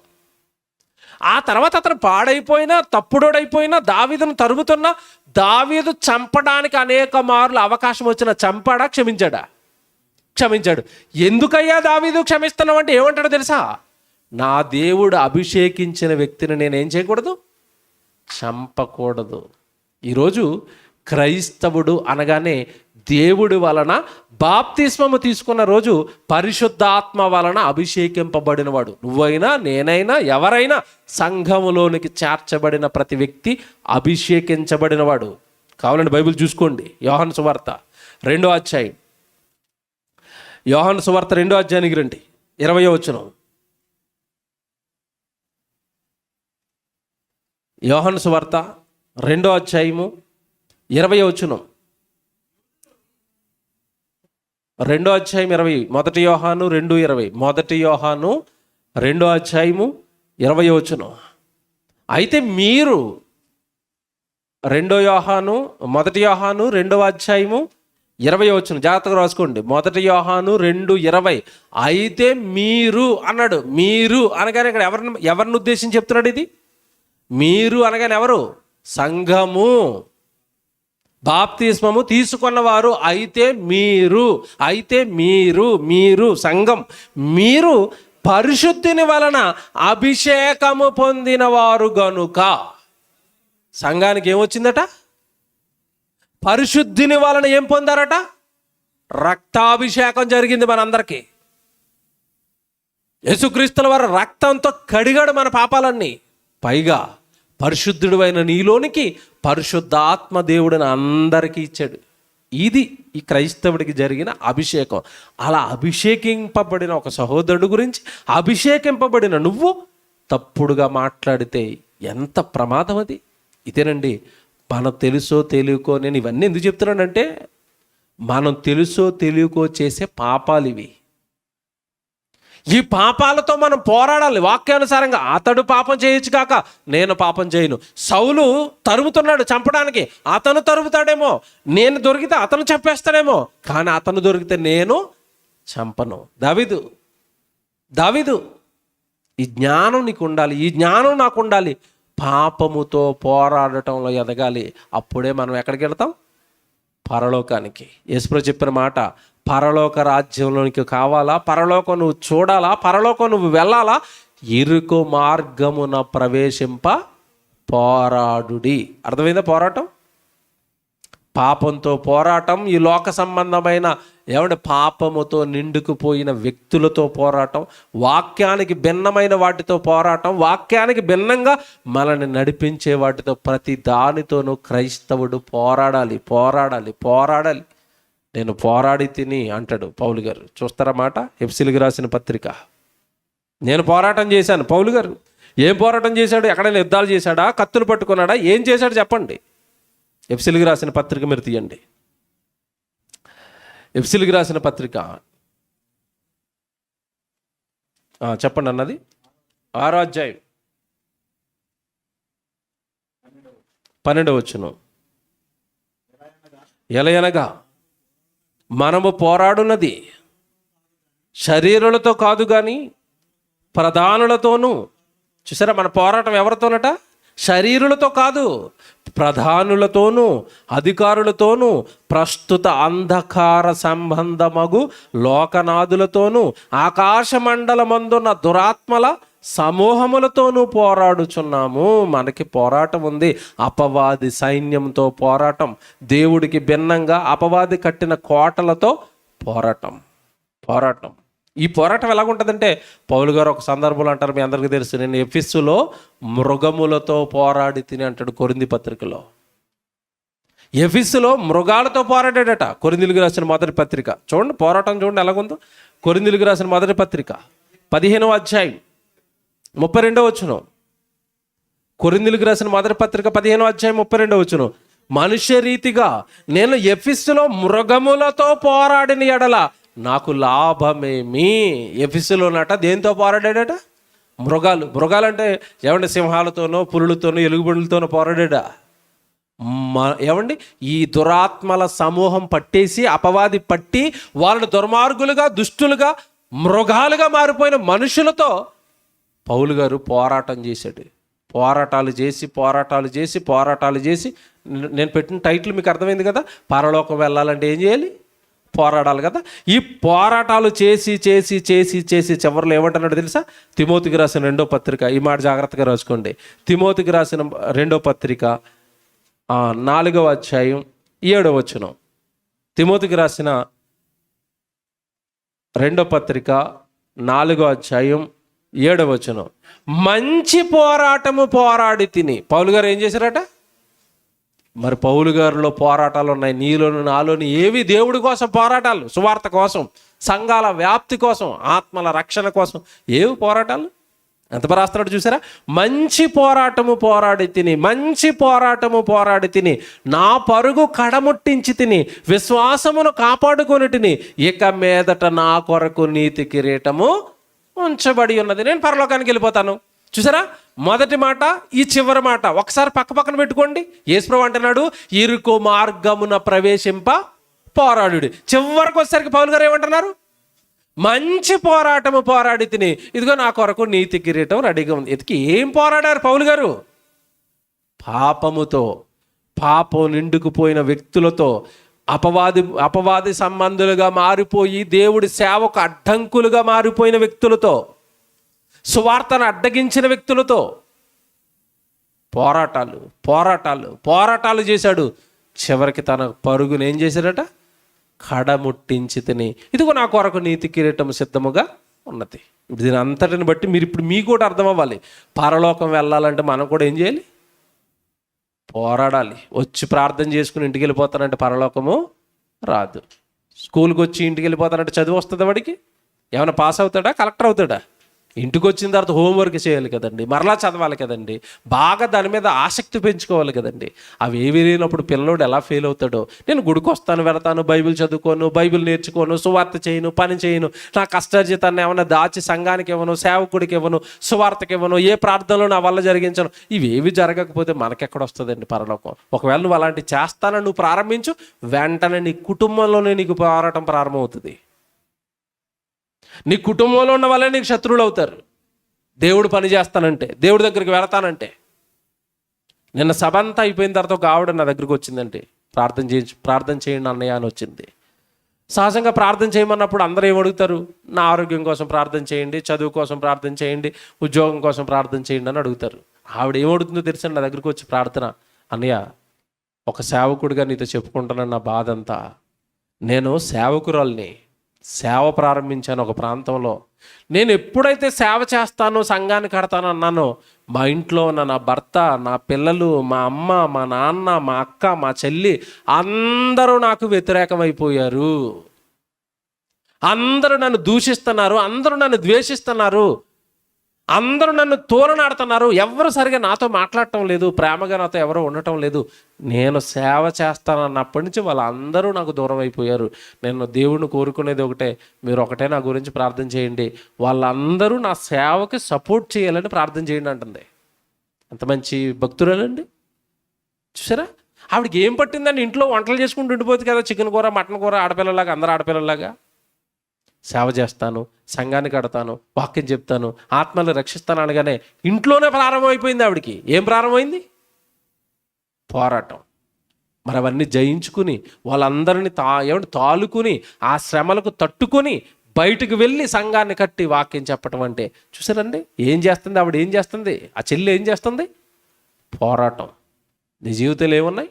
ఆ తర్వాత అతను పాడైపోయినా, తప్పుడోడైపోయినా, దావీదును తరుముతున్నా, దావీదు చంపడానికి అనేక మార్లు అవకాశం వచ్చిన చంపాడా? క్షమించాడా? క్షమించాడు. ఎందుకయ్యా దావీదు క్షమిస్తున్నావు అంటే ఏమంటాడో తెలుసా? నా దేవుడు అభిషేకించిన వ్యక్తిని నేనేం చేయకూడదు? చంపకూడదు. ఈరోజు క్రైస్తవుడు అనగానే దేవుడి వలన బాప్తిస్మము తీసుకున్న రోజు పరిశుద్ధాత్మ వలన అభిషేకింపబడినవాడు. నువ్వైనా, నేనైనా, ఎవరైనా సంఘములోనికి చేర్చబడిన ప్రతి వ్యక్తి అభిషేకించబడినవాడు. కావాలంటే బైబిల్ చూసుకోండి. యోహాను సువార్త 2వ అధ్యాయం, యోహాను సువార్త 2వ అధ్యాయానికి రండి. 20వ వచనం. యోహాను సువార్త 2వ అధ్యాయము 20వ వచనం. 2వ అధ్యాయం 20. 1 యోహాను 2:20. 1 యోహాను 2వ అధ్యాయము 20వ వచనం. అయితే మీరు 1 యోహాను 2వ అధ్యాయము 20వ వచనం జాగ్రత్తగా రాసుకోండి. 1 యోహాను 2:20. అయితే మీరు అన్నాడు. మీరు అనగానే ఇక్కడ ఎవరిని ఉద్దేశించి చెప్తున్నాడు ఇది? మీరు అనగానే ఎవరు? సంఘము, బాప్తిస్మము తీసుకున్నవారు. అయితే మీరు సంఘం, మీరు పరిశుద్ధిని వలన అభిషేకము పొందినవారు గనుక. సంఘానికి ఏమొచ్చిందట? పరిశుద్ధిని వలన ఏం పొందారట? రక్తాభిషేకం జరిగింది మనందరికీ. యేసుక్రీస్తుల వారు రక్తంతో కడిగాడు మన పాపాలన్నీ. పైగా పరిశుద్ధుడు అయిన నీలోనికి పరిశుద్ధాత్మ దేవుడిని అందరికీ ఇచ్చాడు. ఇది ఈ క్రైస్తవుడికి జరిగిన అభిషేకం. అలా అభిషేకింపబడిన ఒక సహోదరుడు గురించి అభిషేకింపబడిన నువ్వు తప్పుడుగా మాట్లాడితే ఎంత ప్రమాదం అది. ఇదేనండి మనం తెలుసో తెలియకో, నేను ఇవన్నీ ఎందుకు చెప్తున్నానంటే, మనం తెలుసో తెలియకో చేసే పాపాలు ఇవి. ఈ పాపాలతో మనం పోరాడాలి వాక్యానుసారంగా. అతడు పాపం చేయొచ్చు కాక నేను పాపం చేయను. సౌలు తరుముతున్నాడు చంపడానికి, అతను తరుముతాడేమో, నేను దొరికితే అతను చంపేస్తాడేమో, కానీ అతను దొరికితే నేను చంపను. దావీదు ఈ జ్ఞానం నీకు ఉండాలి, ఈ జ్ఞానం నాకు ఉండాలి. పాపముతో పోరాడటంలో ఎదగాలి. అప్పుడే మనం ఎక్కడికి వెళ్తాం? పరలోకానికి. యేసుప్రభువు చెప్పిన మాట, పరలోక రాజ్యంలోనికి కావాలా, పరలోకం నువ్వు చూడాలా, పరలోకం నువ్వు వెళ్ళాలా, ఇరుకు మార్గమున ప్రవేశింప పోరాడుడి. అర్థమైందా? పోరాటం, పాపంతో పోరాటం, ఈ లోక సంబంధమైన పాపముతో నిండుకుపోయిన వ్యక్తులతో పోరాటం, వాక్యానికి భిన్నమైన వాటితో పోరాటం, వాక్యానికి భిన్నంగా మనల్ని నడిపించే వాటితో, ప్రతి దానితోనూ క్రైస్తవుడు పోరాడాలి. నేను పోరాడి తిని అంటాడు పౌలు గారు. చూస్తారా మాట? ఎఫెసీయులకు రాసిన పత్రిక. నేను పోరాటం చేశాను. పౌలు గారు ఏం పోరాటం చేశాడు? ఎక్కడైనా యుద్ధాలు చేశాడా? కత్తులు పట్టుకున్నాడా? ఏం చేశాడు చెప్పండి. ఎఫెసీయులకు రాసిన పత్రిక మీరు తీయండి. ఎఫెసీయులకు రాసిన పత్రిక చెప్పండి అన్నది 6వ అధ్యాయం 12వ వచనం. ఎలయనగా మనము పోరాడున్నది శరీరులతో కాదు కానీ ప్రధానులతోనూ. చూసారా, మన పోరాటం ఎవరితోనట? శరీరులతో కాదు, ప్రధానులతోనూ అధికారులతోనూ ప్రస్తుత అంధకార సంబంధమగు లోకనాథులతోనూ ఆకాశమండలమందున్న దురాత్మల సమూహములతోనూ పోరాడుచున్నాము. మనకి పోరాటం ఉంది, అపవాది సైన్యంతో పోరాటం, దేవుడికి భిన్నంగా అపవాది కట్టిన కోటలతో పోరాటం. ఈ పోరాటం ఎలాగుంటుందంటే, పౌలు గారు ఒక సందర్భంలో అంటారు, మీ అందరికీ తెలుసు, నేను ఎఫెసులో మృగములతో పోరాడి తిని అంటాడు కొరింథీ పత్రికలో. ఎఫెసులో మృగాలతో పోరాడాడట. కొరింథీయులకు రాసిన మొదటి పత్రిక చూడండి, పోరాటం చూడండి ఎలాగుందో. కొరింథీయులకు రాసిన మొదటి పత్రిక 15వ అధ్యాయం 32వ వచనం. కొరింథీయులకు రాసిన మొదటి పత్రిక 15వ అధ్యాయం 32వ వచనం. మనుష్య రీతిగా నేను ఎఫెసులో మృగములతో పోరాడిన ఎడల నాకు లాభమేమి. ఎఫెసులోనట దేంతో పోరాడాడట? మృగాలు అంటే ఏమండి, సింహాలతోనో పులులతోనో ఎలుగుబండులతోనో పోరాడా? ఏమండి, ఈ దురాత్మల సమూహం పట్టేసి, అపవాది పట్టి వాళ్ళని దుర్మార్గులుగా, దుష్టులుగా, మృగాలుగా మారిపోయిన మనుషులతో పౌలు గారు పోరాటం చేశాడు. పోరాటాలు చేసి నేను పెట్టిన టైటిల్ మీకు అర్థమైంది కదా. పరలోకం వెళ్ళాలంటే ఏం చేయాలి? పోరాడాలి కదా. ఈ పోరాటాలు చేసి చివరిలో ఏమంటున్నాడు తెలుసా? తిమోతికి రాసిన 2వ పత్రిక, ఈ మాట జాగ్రత్తగా రాసుకోండి. తిమోతికి రాసిన 2వ పత్రిక 4వ అధ్యాయం 7వ వచనం. తిమోతికి రాసిన 2వ పత్రిక 4వ అధ్యాయం 7వ వచనం. మంచి పోరాటము పోరాడి తిని. పౌలు గారు ఏం చేశారట? మరి పౌలు గారిలో పోరాటాలు ఉన్నాయి, నీలోను నాలోని. ఏవి? దేవుడి కోసం పోరాటాలు, సువార్త కోసం, సంఘాల వ్యాప్తి కోసం, ఆత్మల రక్షణ కోసం. ఏవి పోరాటాలు? ఎంత రాస్తున్నాడు చూసారా? మంచి పోరాటము పోరాడి తిని నా పరుగు కడముట్టించి తిని విశ్వాసమును కాపాడుకొని తిని ఇక మీదట నా కొరకు నీతి కిరీటము ఉంచబడి ఉన్నది, నేను పరలోకానికి వెళ్ళిపోతాను. చూసారా, మొదటి మాట, ఈ చివరి మాట ఒకసారి పక్కన పెట్టుకోండి. యేసుప్రభువు అంటున్నాడు, ఇరుకు మార్గమున ప్రవేశింప పోరాడు. చివరికి వచ్చేసరికి పౌలు గారు ఏమంటున్నారు? మంచి పోరాటము పోరాడి తిని ఇదిగో నా కొరకు నీతి కిరీటం రెడీగా ఉంది. ఇదికి ఏం పోరాడారు పౌలు గారు? పాపం నిండుకుపోయిన వ్యక్తులతో, అపవాది సంబంధులుగా మారిపోయి పోయి సేవకు అడ్డంకులుగా మారిపోయిన వ్యక్తులతో, సువార్తను అడ్డగించిన వ్యక్తులతో పోరాటాలు చేశాడు. చివరికి తన పరుగును ఏం చేశాడట? కడముట్టించి తిని ఇదిగో నా కొరకు నీతి కిరీటం సిద్ధముగా ఉన్నది. ఇప్పుడు దీని అంతటిని బట్టి ఇప్పుడు మీకు కూడా అర్థం అవ్వాలి, పరలోకం వెళ్ళాలంటే మనం కూడా ఏం చేయాలి? పోరాడాలి. వచ్చి ప్రార్థన చేసుకుని ఇంటికి వెళ్ళిపోతానంటే పరలోకము రాదు. స్కూల్కి వచ్చి ఇంటికి వెళ్ళిపోతానంటే చదువు వస్తుంది వాడికి? ఏమైనా పాస్ అవుతాడా? కలెక్టర్ అవుతాడా? ఇంటికి వచ్చిన తర్వాత హోంవర్క్ చేయాలి కదండి, మరలా చదవాలి కదండి, బాగా దాని మీద ఆసక్తి పెంచుకోవాలి కదండి. అవి ఏవి లేనప్పుడు పిల్లడు ఎలా ఫెయిల్ అవుతాడో. నేను గుడికి వస్తాను, వెళతాను, బైబిల్ చదువుకోను, బైబిల్ నేర్చుకోను, సువార్త చేయను, పని చేయను, నా కష్టార్జితాన్ని ఏమైనా దాచి సంఘానికి ఇవ్వను, సేవకుడికి ఇవ్వను, సువార్తకి ఇవ్వను, ఏ ప్రార్థనలో నా వల్ల జరిగించను. ఇవేవి జరగకపోతే మనకెక్కడ వస్తుందండి పరలోకం? ఒకవేళ నువ్వు అలాంటివి చేస్తానని నువ్వు ప్రారంభించు, వెంటనే నీ కుటుంబంలోనే నీకు పోరాటం ప్రారంభమవుతుంది. నీ కుటుంబంలో ఉన్న వాళ్ళే నీకు శత్రువులు అవుతారు. దేవుడు పని చేస్తానంటే, దేవుడి దగ్గరికి వెళతానంటే. నిన్న సభ అంతా అయిపోయిన తర్వాత ఒక ఆవిడ నా దగ్గరికి వచ్చిందంటే, ప్రార్థన చేయండి అన్నయ్య అని వచ్చింది. సహజంగా ప్రార్థన చేయమన్నప్పుడు అందరూ ఏమడుగుతారు? నా ఆరోగ్యం కోసం ప్రార్థన చేయండి, చదువు కోసం ప్రార్థన చేయండి, ఉద్యోగం కోసం ప్రార్థన చేయండి అని అడుగుతారు. ఆవిడ ఏమడుగుతుందో తెలుసండి నా దగ్గరికి వచ్చి ప్రార్థన, అన్నయ్య ఒక సేవకుడిగా నీతో చెప్పుకుంటున్నాను నా బాధ అంతా. నేను సేవకురాల్ని, సేవ ప్రారంభించాను ఒక ప్రాంతంలో. నేను ఎప్పుడైతే సేవ చేస్తానో, సంఘాన్ని కడతాను అన్నానో, మా ఇంట్లో ఉన్న నా భర్త, నా పిల్లలు, మా అమ్మ, మా నాన్న, మా అక్క, మా చెల్లి అందరూ నాకు వ్యతిరేకమైపోయారు. అందరూ నన్ను దూషిస్తున్నారు, అందరూ నన్ను ద్వేషిస్తున్నారు, అందరూ నన్ను తోలనాడుతున్నారు. ఎవరు సరిగా నాతో మాట్లాడటం లేదు, ప్రేమగా నాతో ఎవరో ఉండటం లేదు. నేను సేవ చేస్తానన్నప్పటి నుంచి వాళ్ళందరూ నాకు దూరం అయిపోయారు. నేను దేవుడిని కోరుకునేది ఒకటే, మీరు ఒకటే నా గురించి ప్రార్థన చేయండి, వాళ్ళందరూ నా సేవకి సపోర్ట్ చేయాలని ప్రార్థన చేయండి అంటుంది. అంత మంచి భక్తురాలండి. చూసారా? ఆవిడకి ఏం పట్టిందని ఇంట్లో వంటలు చేసుకుంటూ ఉండిపోతుంది కదా, చికెన్ కూర మటన్ కూర, ఆడపిల్లలాగా, అందరూ ఆడపిల్లలాగా. సేవ చేస్తాను, సంఘాన్ని కడతాను, వాక్యం చెప్తాను, ఆత్మలు రక్షిస్తాను అనగానే ఇంట్లోనే ప్రారంభమైపోయింది ఆవిడికి. ఏం ప్రారంభమైంది? పోరాటం. మరి అవన్నీ జయించుకుని వాళ్ళందరినీ తాలుకుని ఆ శ్రమలకు తట్టుకొని బయటకు వెళ్ళి సంఘాన్ని కట్టి వాక్యం చెప్పటం అంటే చూసారండి ఏం చేస్తుంది ఆవిడ? ఏం చేస్తుంది ఆ చెల్లి? ఏం చేస్తుంది? పోరాటం. నీ జీవితంలో ఏమున్నాయి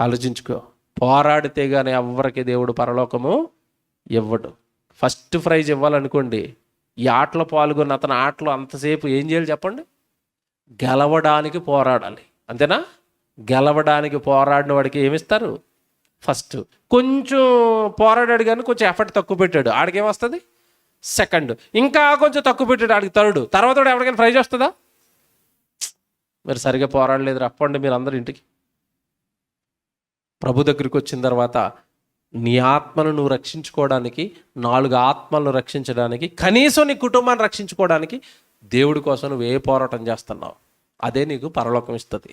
ఆలోచించుకో. పోరాడితే కానీ ఎవ్వరికి దేవుడు పరలోకము ఇవ్వడు. ఫస్ట్ ప్రైజ్ ఇవ్వాలనుకోండి, ఈ ఆటలో పాల్గొన్న అతను ఆటలో అంతసేపు ఏం చేయాలి చెప్పండి? గెలవడానికి పోరాడాలి, అంతేనా? గెలవడానికి పోరాడిన వాడికి ఏమిస్తారు? ఫస్ట్. కొంచెం పోరాడాడు కానీ కొంచెం ఎఫర్ట్ తక్కువ పెట్టాడు, ఆడికి ఏమొస్తుంది? సెకండ్. ఇంకా కొంచెం తక్కువ పెట్టాడు, ఆడికి థర్డ్. తర్వాత ఎవరికైనా ప్రైజ్ వస్తుందా? మీరు సరిగా పోరాడలేదు, రప్పండి మీరు అందరు ఇంటికి. ప్రభు దగ్గరికి వచ్చిన తర్వాత నీ ఆత్మను నువ్వు రక్షించుకోవడానికి, 4 ఆత్మలను రక్షించడానికి, కనీసం నీ కుటుంబాన్ని రక్షించుకోవడానికి దేవుడి కోసం నువ్వు ఏ పోరాటం చేస్తున్నావు, అదే నీకు పరలోకం ఇస్తుంది.